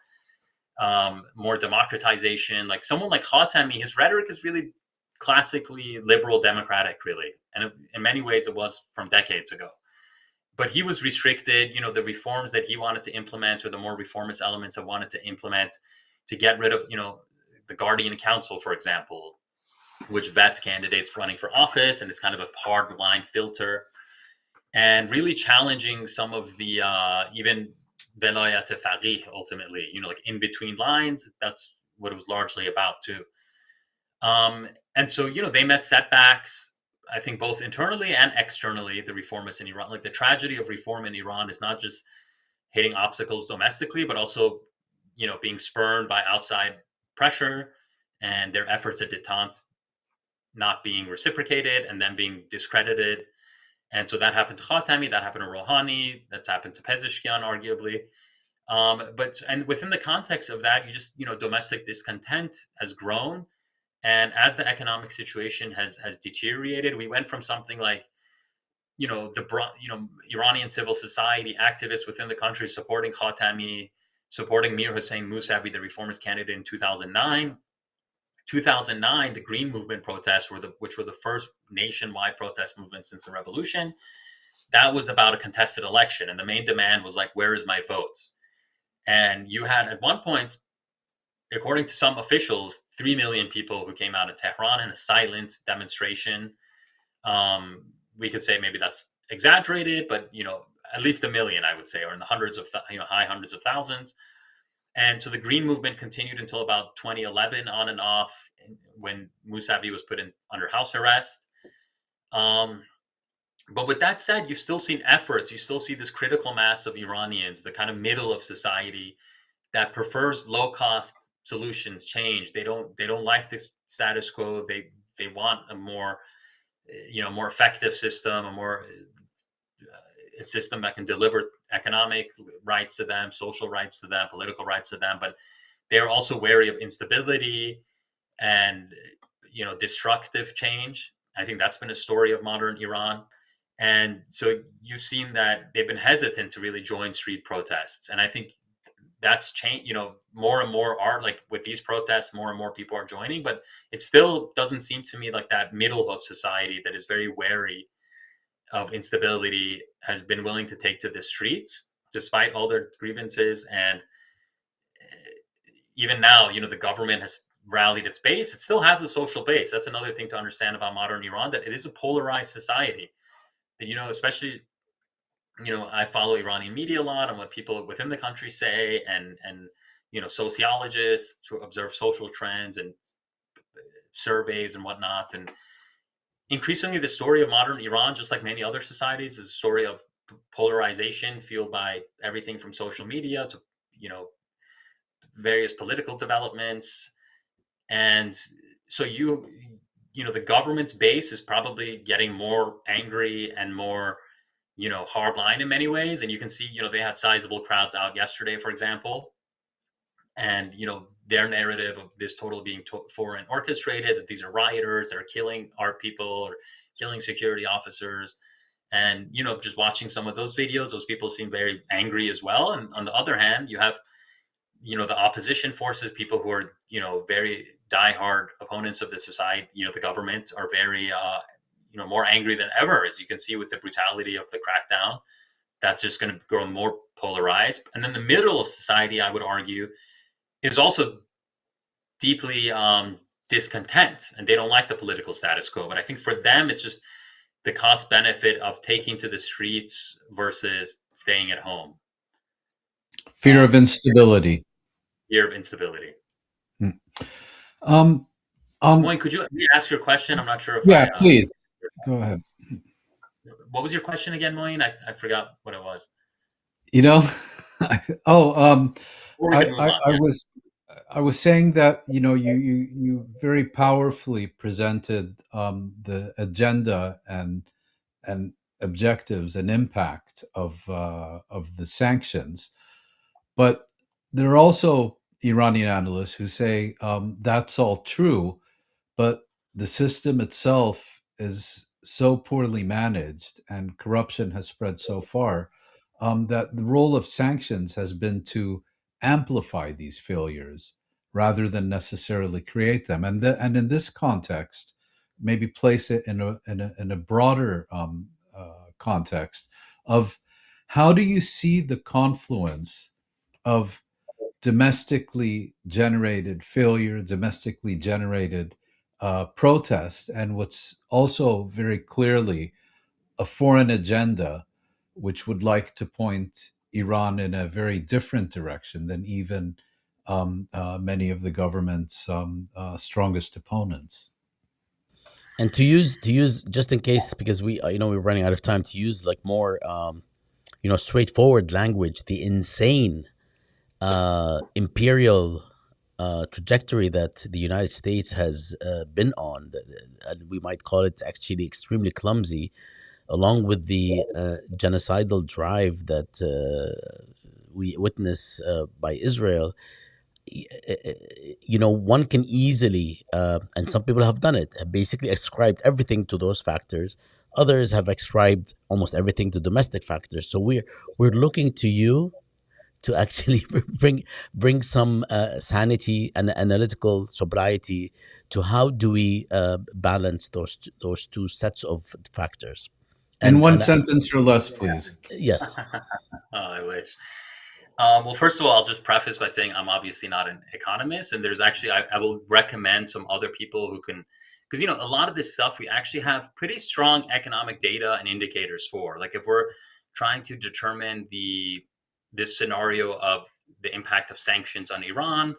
more democratization. Like someone like Khatami, his rhetoric is really classically liberal democratic, really. And in many ways, it was from decades ago. But he was restricted, the reforms that he wanted to implement, or the more reformist elements that wanted to implement to get rid of, the Guardian Council, for example, which vets candidates running for office, and it's kind of a hard line filter, and really challenging some of the even velayat faqih ultimately, like in between lines. That's what it was largely about too. And so, they met setbacks, I think, both internally and externally, the reformists in Iran. Like the tragedy of reform in Iran is not just hitting obstacles domestically, but also, being spurned by outside pressure and their efforts at détente not being reciprocated and then being discredited. And so that happened to Khatami, that happened to Rouhani, that's happened to Pezeshkian, arguably. And within the context of that, you just, domestic discontent has grown. And as the economic situation has deteriorated, we went from something like, Iranian civil society activists within the country supporting Khatami, supporting Mir Hossein Mousavi, the reformist candidate in 2009. 2009, the Green Movement protests, which were the first nationwide protest movement since the revolution. That was about a contested election. And the main demand was like, where is my vote? And you had at one point, according to some officials, 3 million people who came out of Tehran in a silent demonstration. We could say maybe that's exaggerated, but, at least 1 million, I would say, or in the hundreds of, high hundreds of thousands. And so the Green Movement continued until about 2011, on and off, when Mousavi was put under house arrest. But with that said, you've still seen efforts. You still see this critical mass of Iranians, the kind of middle of society that prefers low cost solutions, change. They don't like this status quo. They want a more more effective system, a system that can deliver economic rights to them, social rights to them, political rights to them. But they're also wary of instability and destructive change. I think that's been a story of modern Iran. And so you've seen that they've been hesitant to really join street protests. And I think that's changed. More and more are like with these protests, more and more people are joining, but it still doesn't seem to me like that middle of society that is very wary of instability has been willing to take to the streets despite all their grievances. And even now, the government has rallied its base. It still has a social base. That's another thing to understand about modern Iran, that it is a polarized society. That, especially, I follow Iranian media a lot and what people within the country say, and sociologists to observe social trends and surveys and whatnot. And increasingly, the story of modern Iran, just like many other societies, is a story of polarization fueled by everything from social media to various political developments. And so the government's base is probably getting more angry and more hardline in many ways. And you can see they had sizable crowds out yesterday, for example. And their narrative of this total being foreign orchestrated, that these are rioters, they're killing our people or killing security officers. And just watching some of those videos, those people seem very angry as well. And on the other hand, you have the opposition forces, people who are very diehard opponents of the society, the government, are very more angry than ever, as you can see with the brutality of the crackdown. That's just going to grow more polarized. And then the middle of society, I would argue, is also deeply discontent, and they don't like the political status quo. But I think for them, it's just the cost benefit of taking to the streets versus staying at home. Fear of instability. Fear of instability. Mouin, could you ask your question? I'm not sure if please go ahead. What was your question again, Mouin? I forgot what it was. I was saying that you very powerfully presented the agenda and objectives and impact of the sanctions, but there are also Iranian analysts who say that's all true, but the system itself is so poorly managed and corruption has spread so far that the role of sanctions has been to amplify these failures rather than necessarily create them. And in this context, maybe place it in a broader context of how do you see the confluence of domestically generated failure, domestically generated protest, and what's also very clearly a foreign agenda which would like to point Iran in a very different direction than even many of the government's strongest opponents. And to use just in case, because we're running out of time, to use like more straightforward language, the insane imperial trajectory that the United States has been on, and we might call it actually extremely clumsy, along with the genocidal drive that we witness by Israel. One can easily, and some people have done it, have basically ascribed everything to those factors. Others have ascribed almost everything to domestic factors. So we're looking to you to actually bring some sanity and analytical sobriety to how do we balance those two sets of factors. In one sentence or less, please. Yes. I wish. Well, first of all, I'll just preface by saying I'm obviously not an economist, and there's actually I will recommend some other people who can, because a lot of this stuff we actually have pretty strong economic data and indicators for. Like if we're trying to determine this scenario of the impact of sanctions on Iran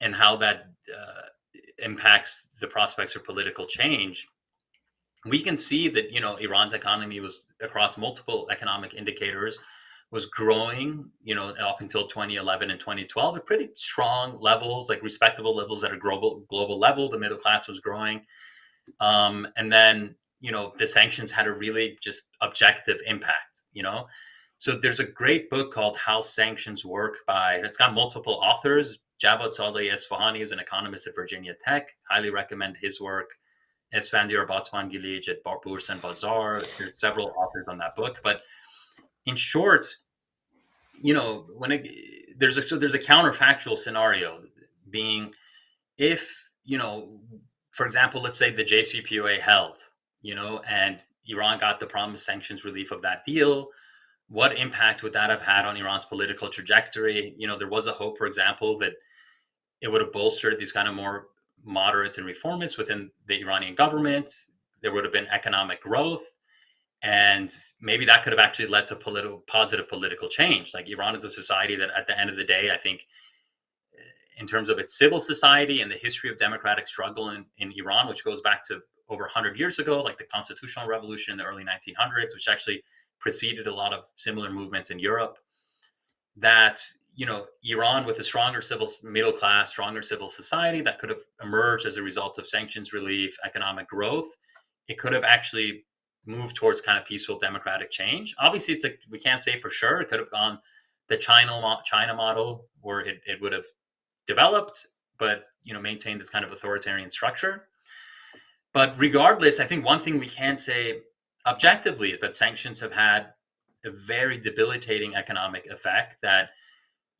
and how that impacts the prospects for political change, we can see that, Iran's economy was, across multiple economic indicators, was growing, up until 2011 and 2012 at pretty strong levels, like respectable levels at a global level. The middle class was growing. And then, the sanctions had a really just objective impact, So there's a great book called How Sanctions Work it's got multiple authors. Javad Saleh Esfahani is an economist at Virginia Tech. Highly recommend his work. Esfandiar Batmangilij at Bourse and Bazaar. There's several authors on that book. But in short, there's a counterfactual scenario being, if, for example, let's say the JCPOA held, and Iran got the promised sanctions relief of that deal, what impact would that have had on Iran's political trajectory? There was a hope, for example, that it would have bolstered these kind of more moderates and reformists within the Iranian government. There would have been economic growth, and maybe that could have actually led to positive political change. Like, Iran is a society that, at the end of the day, I think, in terms of its civil society and the history of democratic struggle in Iran, which goes back to over 100 years ago, like the constitutional revolution in the early 1900s, which actually preceded a lot of similar movements in Europe, that, Iran, with a stronger middle class, stronger civil society that could have emerged as a result of sanctions relief, economic growth, it could have actually moved towards kind of peaceful democratic change. Obviously, we can't say for sure. It could have gone the China model, where it would have developed, but, maintained this kind of authoritarian structure. But regardless, I think one thing we can say objectively is that sanctions have had a very debilitating economic effect, that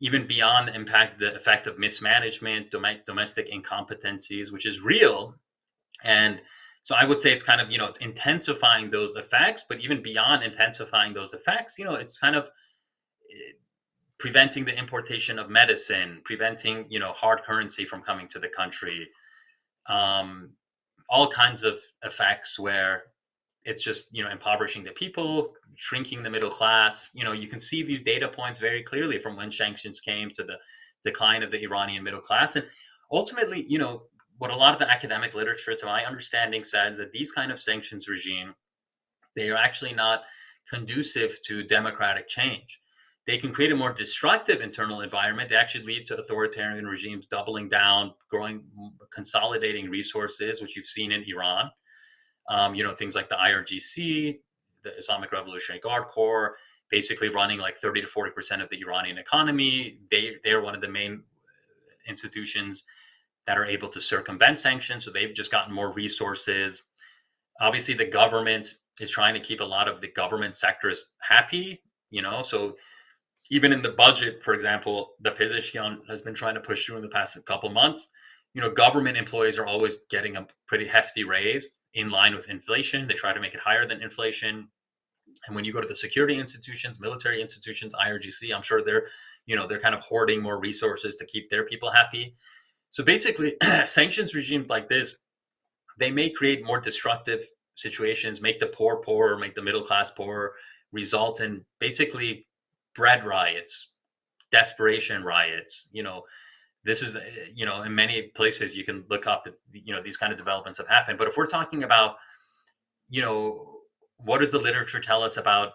even beyond the effect of mismanagement, domestic incompetencies, which is real. And so I would say it's kind of, it's intensifying those effects, but even beyond intensifying those effects, it's kind of preventing the importation of medicine, preventing, hard currency from coming to the country, all kinds of effects where it's just, impoverishing the people, shrinking the middle class. You can see these data points very clearly from when sanctions came to the decline of the Iranian middle class. And ultimately, what a lot of the academic literature, to my understanding, says that these kind of sanctions regime, they are actually not conducive to democratic change. They can create a more destructive internal environment. They actually lead to authoritarian regimes doubling down, consolidating resources, which you've seen in Iran. Things like the IRGC, the Islamic Revolutionary Guard Corps, basically running like 30 to 40% of the Iranian economy. They're one of the main institutions that are able to circumvent sanctions. So they've just gotten more resources. Obviously, the government is trying to keep a lot of the government sectors happy, so even in the budget, for example, the Pezeshkian has been trying to push through in the past couple months. Government employees are always getting a pretty hefty raise in line with inflation. They try to make it higher than inflation. And when you go to the security institutions, military institutions, IRGC, I'm sure they're kind of hoarding more resources to keep their people happy. So basically, sanctions regimes like this, they may create more destructive situations, make the poor poorer, make the middle class poorer, result in basically bread riots, desperation riots. This is, in many places you can look up that, these kind of developments have happened. But if we're talking about, what does the literature tell us about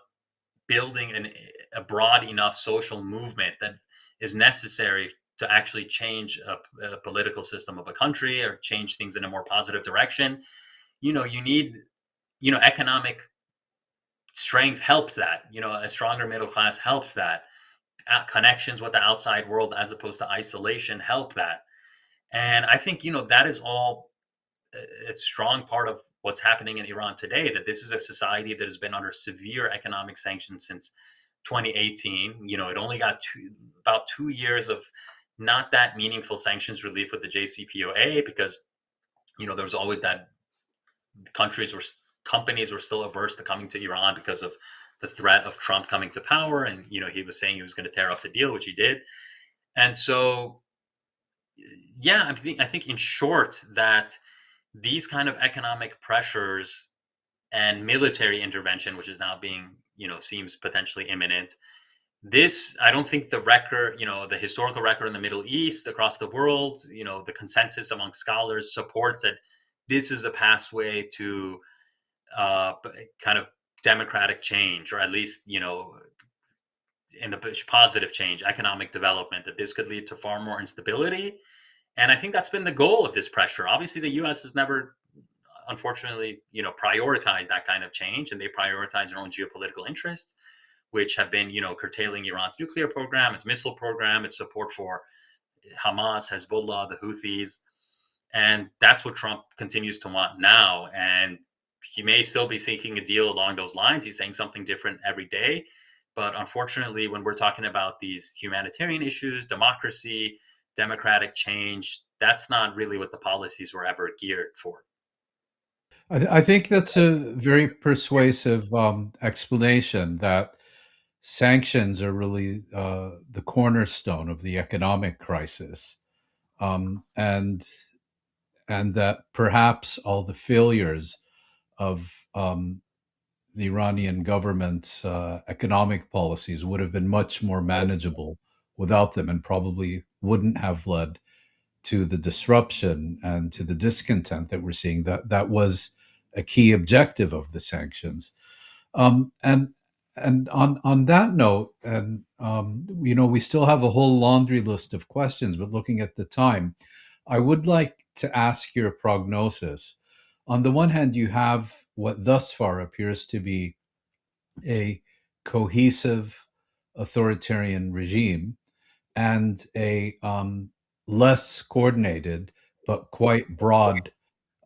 building a broad enough social movement that is necessary to actually change a political system of a country or change things in a more positive direction? You need, economic strength helps that. A stronger middle class helps that. Connections with the outside world as opposed to isolation help that. And I think, that is all a strong part of what's happening in Iran today, that this is a society that has been under severe economic sanctions since 2018. It only got about 2 years of not that meaningful sanctions relief with the JCPOA, because, there was always that companies were still averse to coming to Iran because of the threat of Trump coming to power. And, he was saying he was going to tear up the deal, which he did. And so, yeah, I think in short that these kind of economic pressures and military intervention, which is now being, seems potentially imminent. I don't think the record, the historical record in the Middle East, across the world, the consensus among scholars supports that this is a pathway to kind of democratic change, or at least, in the positive change, economic development, that this could lead to far more instability. And I think that's been the goal of this pressure. Obviously, the U.S. has never, unfortunately, prioritized that kind of change, and they prioritize their own geopolitical interests, which have been, curtailing Iran's nuclear program, its missile program, its support for Hamas, Hezbollah, the Houthis. And that's what Trump continues to want now. And he may still be seeking a deal along those lines. He's saying something different every day. But unfortunately, when we're talking about these humanitarian issues, democracy, democratic change, that's not really what the policies were ever geared for. I think that's a very persuasive explanation, that sanctions are really the cornerstone of the economic crisis, and that perhaps all the failures of the Iranian government's economic policies would have been much more manageable without them, and probably wouldn't have led to the disruption and to the discontent that we're seeing. That was a key objective of the sanctions. And on that note, and we still have a whole laundry list of questions, but looking at the time, I would like to ask your prognosis. On the one hand, you have what thus far appears to be a cohesive authoritarian regime, and a less coordinated but quite broad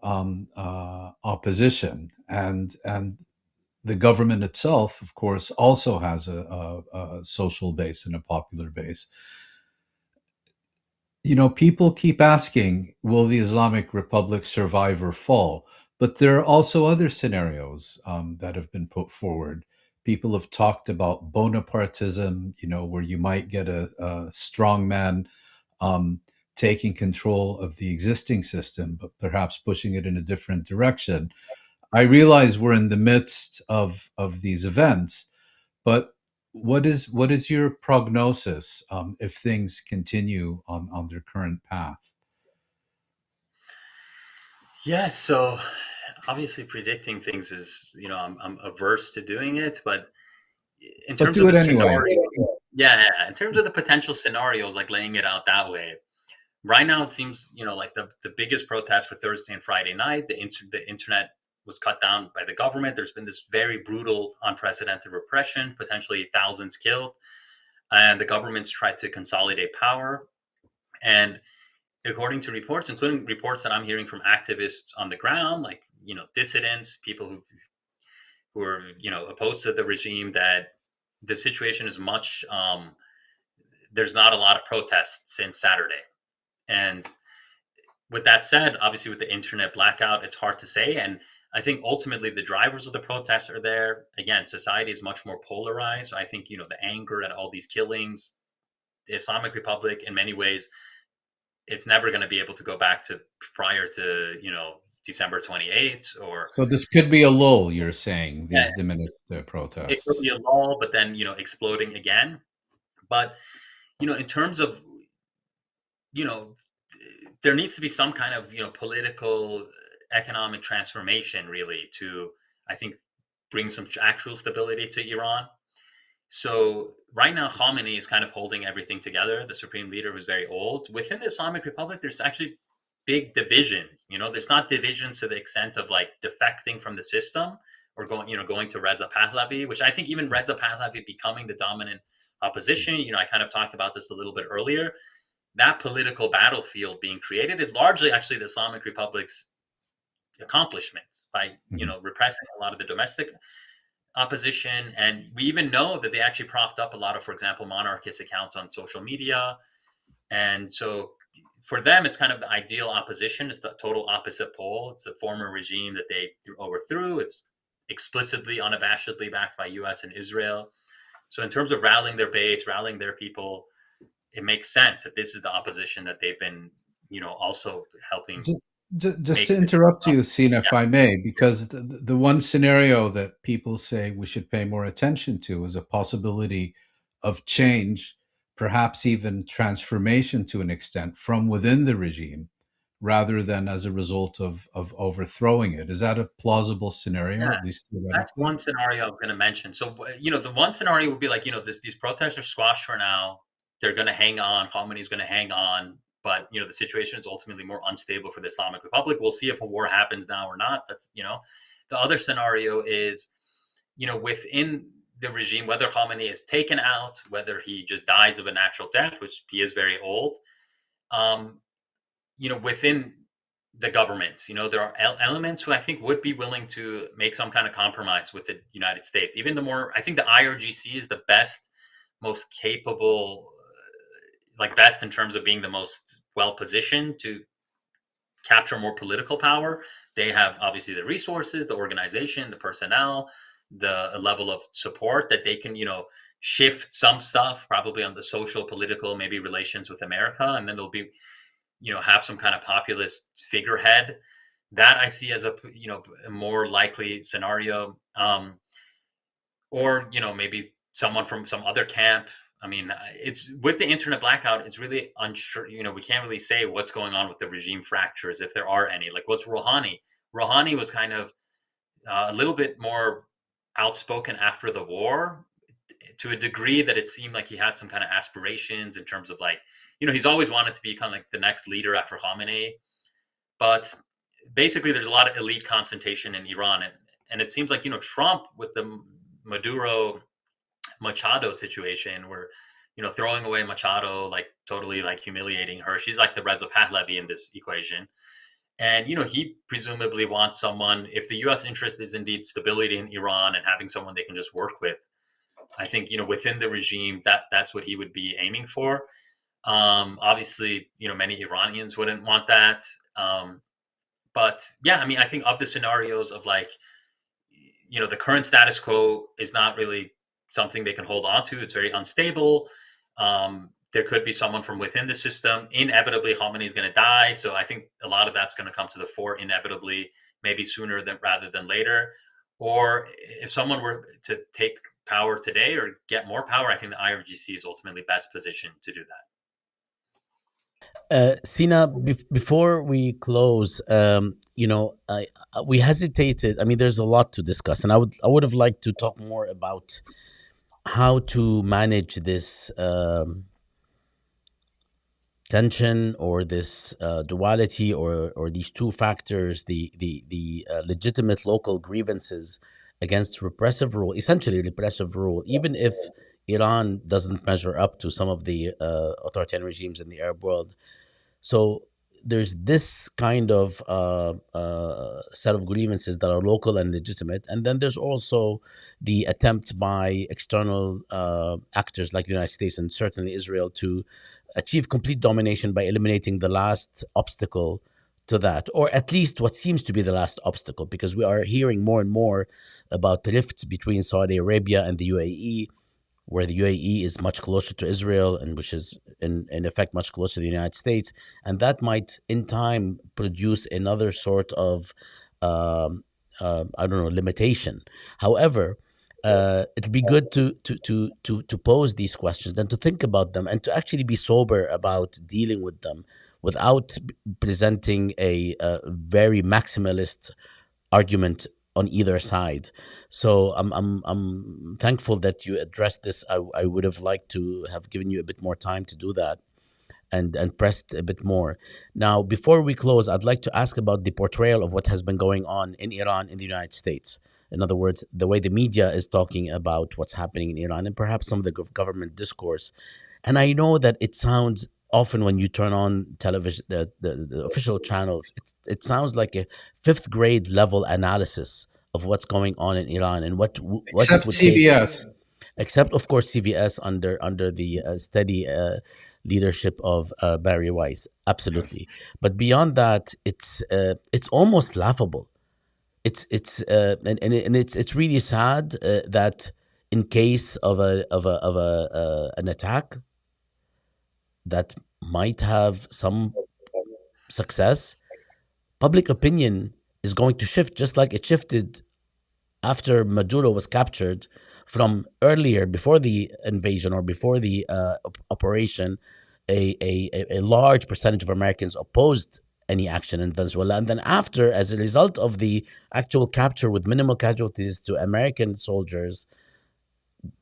opposition, and the government itself, of course, also has a social base and a popular base. People keep asking, will the Islamic Republic survive or fall? But there are also other scenarios that have been put forward. People have talked about Bonapartism, where you might get a strong man taking control of the existing system, but perhaps pushing it in a different direction. I realize we're in the midst of these events, but what is your prognosis if things continue on their current path? Yeah, so obviously predicting things is, I'm averse to doing it, but in But terms do of it the anyway. scenario, yeah, in terms of the potential scenarios, like laying it out that way, right now it seems, like the biggest protest for Thursday and Friday night, the internet was cut down by the government. There's been this very brutal, unprecedented repression, potentially thousands killed, and the government's tried to consolidate power. And according to reports, including reports that I'm hearing from activists on the ground, like, dissidents, people who are, opposed to the regime, that the situation is much, there's not a lot of protests since Saturday. And with that said, obviously with the internet blackout, it's hard to say. And I think ultimately the drivers of the protests are there. Again, society is much more polarized. I think, the anger at all these killings, the Islamic Republic, in many ways, it's never going to be able to go back to prior to, December 28th, or So this could be a lull, you're saying, yeah, these diminished it could protests. be a lull, but then, exploding again. But, in terms of, you know, there needs to be some kind of, political, economic transformation, really, to, I think, bring some actual stability to Iran. So right now, Khamenei is kind of holding everything together. The supreme leader was very old. Within the Islamic Republic, there's actually big divisions. There's not divisions to the extent of like defecting from the system, or going to Reza Pahlavi, which I think even Reza Pahlavi becoming the dominant opposition. I kind of talked about this a little bit earlier. That political battlefield being created is largely actually the Islamic Republic's accomplishments by, Mhm. repressing a lot of the domestic opposition. And we even know that they actually propped up a lot of, for example, monarchist accounts on social media. And so for them, it's kind of the ideal opposition. It's the total opposite pole. It's a former regime that they overthrew. It's explicitly, unabashedly backed by US and Israel. So in terms of rallying their base, rallying their people, it makes sense that this is the opposition that they've been, also helping Just make to this. interrupt you, Sina, if Yeah. I may, because the one scenario that people say we should pay more attention to is a possibility of change, perhaps even transformation to an extent from within the regime, rather than as a result of overthrowing it. Is that a plausible scenario, Yeah, at least that's theoretically? one scenario I was going to mention. So, the one scenario would be like, these protests are squashed for now. They're going to hang on. Khamenei is going to hang on. But, the situation is ultimately more unstable for the Islamic Republic. We'll see if a war happens now or not. The other scenario is, within the regime, whether Khamenei is taken out, whether he just dies of a natural death, which he is very old, within the governments, there are elements who I think would be willing to make some kind of compromise with the United States. Even I think the IRGC is the best, most capable, best in terms of being the most well positioned to capture more political power. They have obviously the resources, the organization, the personnel, the level of support that they can, shift some stuff, probably on the social, political, maybe relations with America, and then there'll be, have some kind of populist figurehead. That I see as a more likely scenario. Or maybe someone from some other camp. I mean, it's with the internet blackout, it's really unsure. We can't really say what's going on with the regime fractures, if there are any. Like, what's Rouhani? Rouhani was kind of a little bit more outspoken after the war, to a degree that it seemed like he had some kind of aspirations in terms of he's always wanted to be kind of like the next leader after Khamenei. But basically, there's a lot of elite concentration in Iran, and it seems like Trump with the Maduro Machado situation, where throwing away Machado, totally humiliating her. She's like the Reza Pahlavi in this equation. And he presumably wants someone, if the U.S. interest is indeed stability in Iran and having someone they can just work with, I think within the regime, that's what he would be aiming for. Obviously, many Iranians wouldn't want that. But yeah, I mean, I think of the scenarios of the current status quo is not really something they can hold on to. It's very unstable. There could be someone from within the system. Inevitably, Khamenei is going to die. So I think a lot of that's going to come to the fore inevitably, maybe sooner rather than later. Or if someone were to take power today or get more power, I think the IRGC is ultimately best positioned to do that. Sina, before we close, we hesitated. I mean, there's a lot to discuss, and I would have liked to talk more about how to manage this tension, or this duality, or these two factors: the legitimate local grievances against repressive rule, essentially repressive rule, even if Iran doesn't measure up to some of the authoritarian regimes in the Arab world. So there's this kind of set of grievances that are local and legitimate, and then there's also the attempt by external actors like the United States and certainly Israel to achieve complete domination by eliminating the last obstacle to that, or at least what seems to be the last obstacle, because we are hearing more and more about rifts between Saudi Arabia and the UAE, where the UAE is much closer to Israel, and which is in effect much closer to the United States, and that might in time produce another sort of limitation. However, it'll be good to pose these questions and to think about them and to actually be sober about dealing with them without presenting a very maximalist argument on either side. So I'm thankful that you addressed this. I would have liked to have given you a bit more time to do that and pressed a bit more. Now, before we close, I'd like to ask about the portrayal of what has been going on in Iran in the United States. In other words, the way the media is talking about what's happening in Iran, and perhaps some of the government discourse. And I know that it sounds often, when you turn on television, the official channels, it sounds like a fifth grade level analysis of what's going on in Iran and what Except it would CBS. take. Except, of course, CBS under the steady leadership of Barry Weiss, absolutely. But beyond that, it's almost laughable. It's it's really sad that in case of an attack that might have some success, public opinion is going to shift, just like it shifted after Maduro was captured from earlier, before the invasion or before the operation. A large percentage of Americans opposed any action in Venezuela. And then after, as a result of the actual capture with minimal casualties to American soldiers,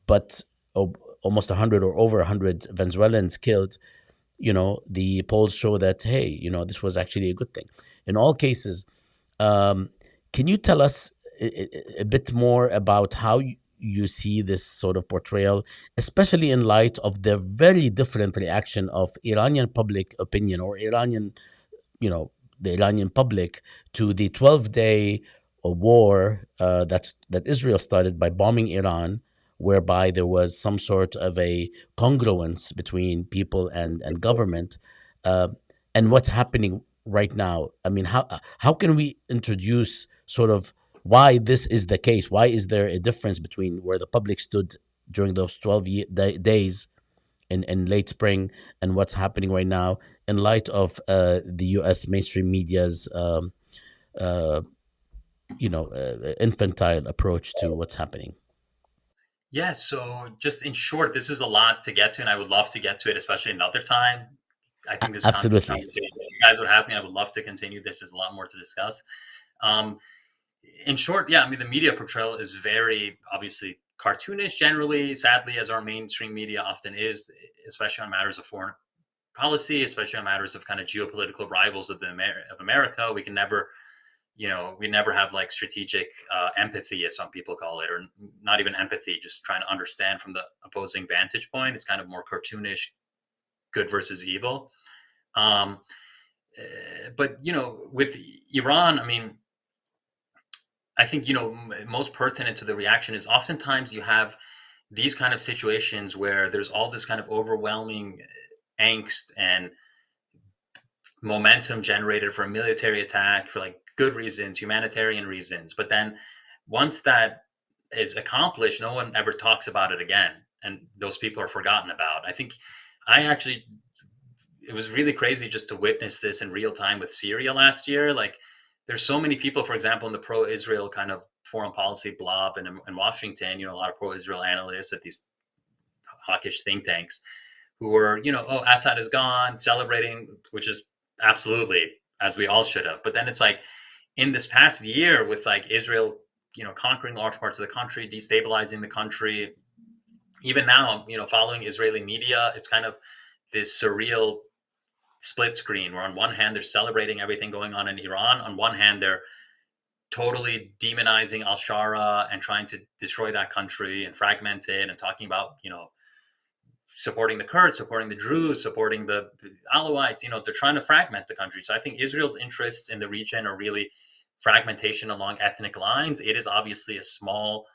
but almost 100 or over 100 Venezuelans killed, the polls show that, hey, this was actually a good thing. In all cases, um, can you tell us a bit more about how you see this sort of portrayal, especially in light of the very different reaction of Iranian public opinion, or the Iranian public, to the 12-day war that Israel started by bombing Iran, whereby there was some sort of a congruence between people and government, uh, and what's happening right now. I mean, how can we introduce sort of why this is the case? Why is there a difference between where the public stood during those 12 days in late spring and what's happening right now, in light of the U.S. mainstream media's uh, infantile approach to what's happening? Yeah, so just in short, this is a lot to get to, and I would love to get to it, especially another time. I think this Absolutely. conversation, if you guys would have me, I would love to continue this. There's a lot more to discuss. Um, in short, yeah, I mean, the media portrayal is very obviously cartoonish generally, sadly, as our mainstream media often is, especially on matters of foreign policy, especially on matters of kind of geopolitical rivals of of America. We can never, we never have like strategic empathy, as some people call it, or not even empathy, just trying to understand from the opposing vantage point. It's kind of more cartoonish, good versus evil. Um, but with Iran, I mean, I think most pertinent to the reaction is oftentimes you have these kind of situations where there's all this kind of overwhelming angst and momentum generated for a military attack for like good reasons, humanitarian reasons. But then once that is accomplished, no one ever talks about it again. And those people are forgotten about. I think it was really crazy just to witness this in real time with Syria last year. Like, there's so many people, for example, in the pro-Israel kind of foreign policy blob in Washington, a lot of pro-Israel analysts at these hawkish think tanks who were, oh, Assad is gone, celebrating, which is absolutely, as we all should have. But then it's like, in this past year, with like Israel, conquering large parts of the country, destabilizing the country, even now, following Israeli media, it's kind of this surreal split screen where on one hand they're celebrating everything going on in Iran, on one hand they're totally demonizing al-Shara and trying to destroy that country and fragment it, and talking about supporting the Kurds, supporting the Druze, supporting the Alawites. They're trying to fragment the country. So I think Israel's interests in the region are really fragmentation along ethnic lines. It is obviously a small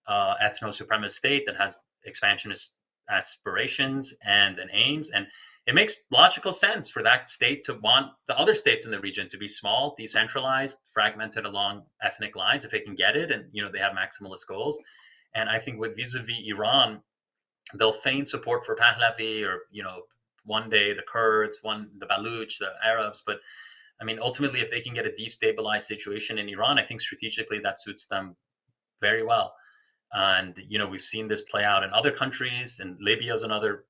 ethno-supremacist state that has expansionist aspirations and aims, and it makes logical sense for that state to want the other states in the region to be small, decentralized, fragmented along ethnic lines if it can get it, and they have maximalist goals. And I think with vis-a-vis Iran, they'll feign support for Pahlavi, or one day the Kurds, the Baluch, the Arabs. But I mean, ultimately, if they can get a destabilized situation in Iran, I think strategically that suits them very well. And we've seen this play out in other countries, and Libya is another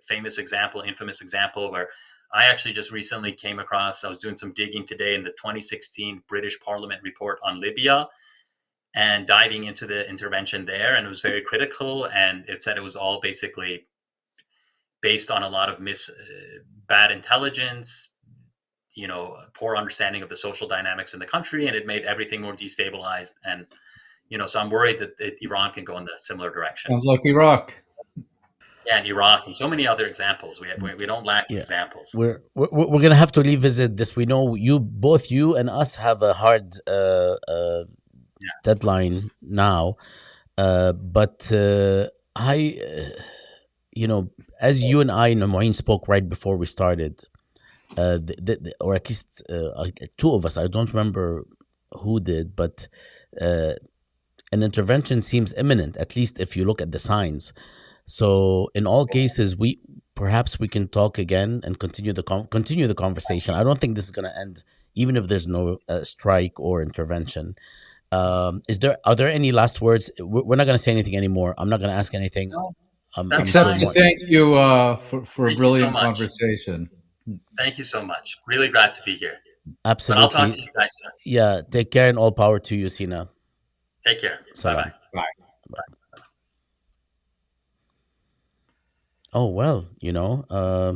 famous example, infamous example, where I actually just recently came across, I was doing some digging today in the 2016 British Parliament report on Libya, and diving into the intervention there, and it was very critical, and it said it was all basically based on a lot of bad intelligence, poor understanding of the social dynamics in the country, and it made everything more destabilized. And so I'm worried that Iran can go in a similar direction. Sounds like Iraq. Yeah, and Iraq, and so many other examples. We don't lack examples. We're gonna have to revisit this. We know both you and us have a hard deadline now, but I, as you and I, Mouin, spoke right before we started, or at least two of us. I don't remember who did, but an intervention seems imminent. At least if you look at the signs. So in all cases, perhaps we can talk again and continue the conversation. I don't think this is going to end, even if there's no strike or intervention. Are there any last words? We're not going to say anything anymore. I'm not going to ask anything. No, Except to thank you for a brilliant conversation. Thank you so much. Really glad to be here. But I'll talk to Absolutely. you guys soon. Yeah. Take care and all power to you, Sina. Take care. Bye Salam. bye. Bye. Oh, well, A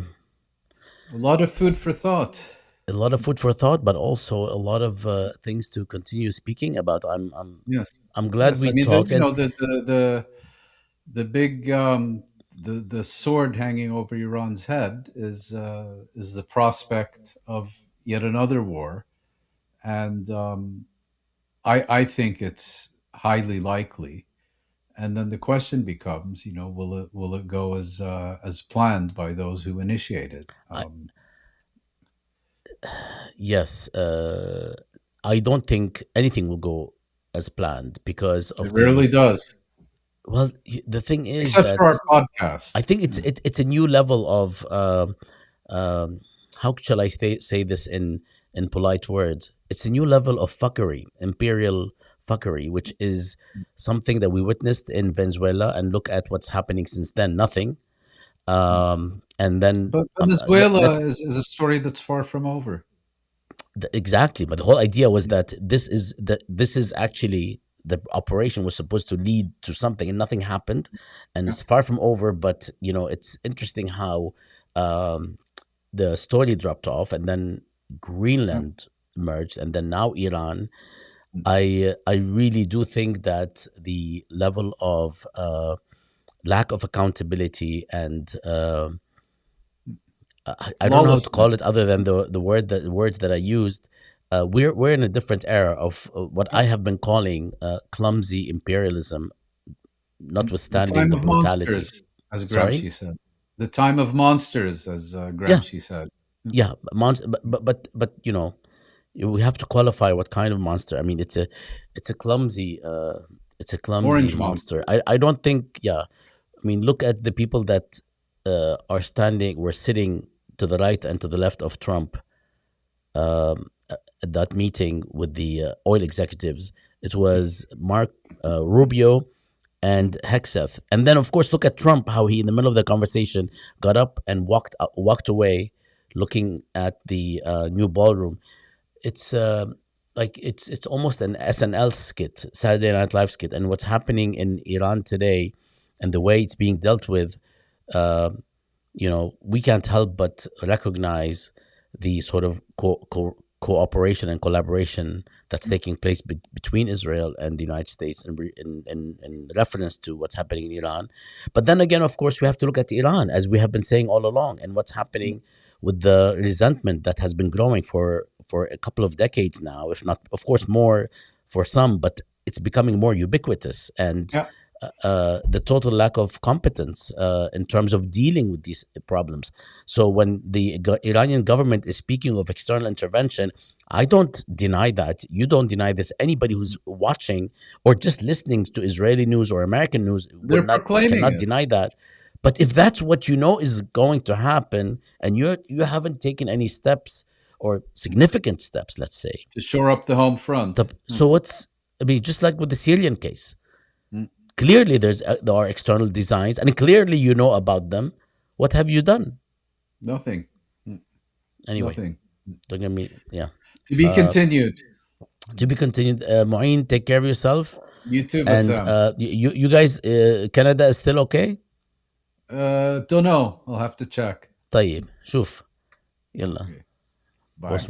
lot of food for thought. a lot of food for thought, but also a lot of things to continue speaking about. Yes. I'm glad Yes. we I mean, talked. And the big the sword hanging over Iran's head is the prospect of yet another war, and I think it's highly likely. And then the question becomes, will it go as planned by those who initiate it? I, yes, I don't think anything will go as planned because It of rarely does, well, the thing is except for that our podcast. I think it's a new level of how shall I say this in polite words? It's a new level of fuckery, imperial fuckery, which is something that we witnessed in Venezuela, and look at what's happening since then. Nothing. And then But let, Venezuela let's is a story that's far from over. exactly. But the whole idea was that this is actually the operation was supposed to lead to something, and nothing happened, and Yeah. it's far from over. But it's interesting how the story dropped off, and then Greenland emerged, and then now Iran. I really do think that the level of lack of accountability and I don't know how to Lawlessness. call it other than the words that I used. We're in a different era of what I have been calling clumsy imperialism, The notwithstanding time the of brutality. monsters, as Sorry. Gramsci said. The time of monsters, as Yeah, Gramsci said. yeah, but we have to qualify what kind of monster. I mean, it's a clumsy Orange monster. monsters. I don't think. Yeah, I mean, look at the people that were sitting to the right and to the left of Trump at that meeting with the oil executives. It was Mark Rubio and Hexeth, and then of course look at Trump, how he in the middle of the conversation got up and walked away, looking at the new ballroom. It's like it's almost an SNL skit, Saturday Night Live skit, and what's happening in Iran today, and the way it's being dealt with. Uh, we can't help but recognize the sort of cooperation and collaboration that's taking place between Israel and the United States in reference to what's happening in Iran. But then again, of course, we have to look at Iran, as we have been saying all along, and what's happening with the resentment that has been growing for a couple of decades now, if not, of course, more for some, but it's becoming more ubiquitous. And Yeah. the total lack of competence in terms of dealing with these problems. So when the Iranian government is speaking of external intervention, I don't deny that. You don't deny this. Anybody who's watching or just listening to Israeli news or American news They're proclaiming cannot it. deny that. But if that's what you know is going to happen, and you haven't taken any steps or significant steps, let's say, To shore up the home front. so what's I mean, just like with the Syrian case, Mm. clearly there are external designs, and clearly you know about them. What have you done? Nothing. Anyway, Nothing. don't get me. Yeah, To be continued. to be continued. Mouin, take care of yourself. You too, And Bassam. you guys, Canada is still okay? Don't know. I'll have to check. طيب شوف يلا Okay. Bye. بوس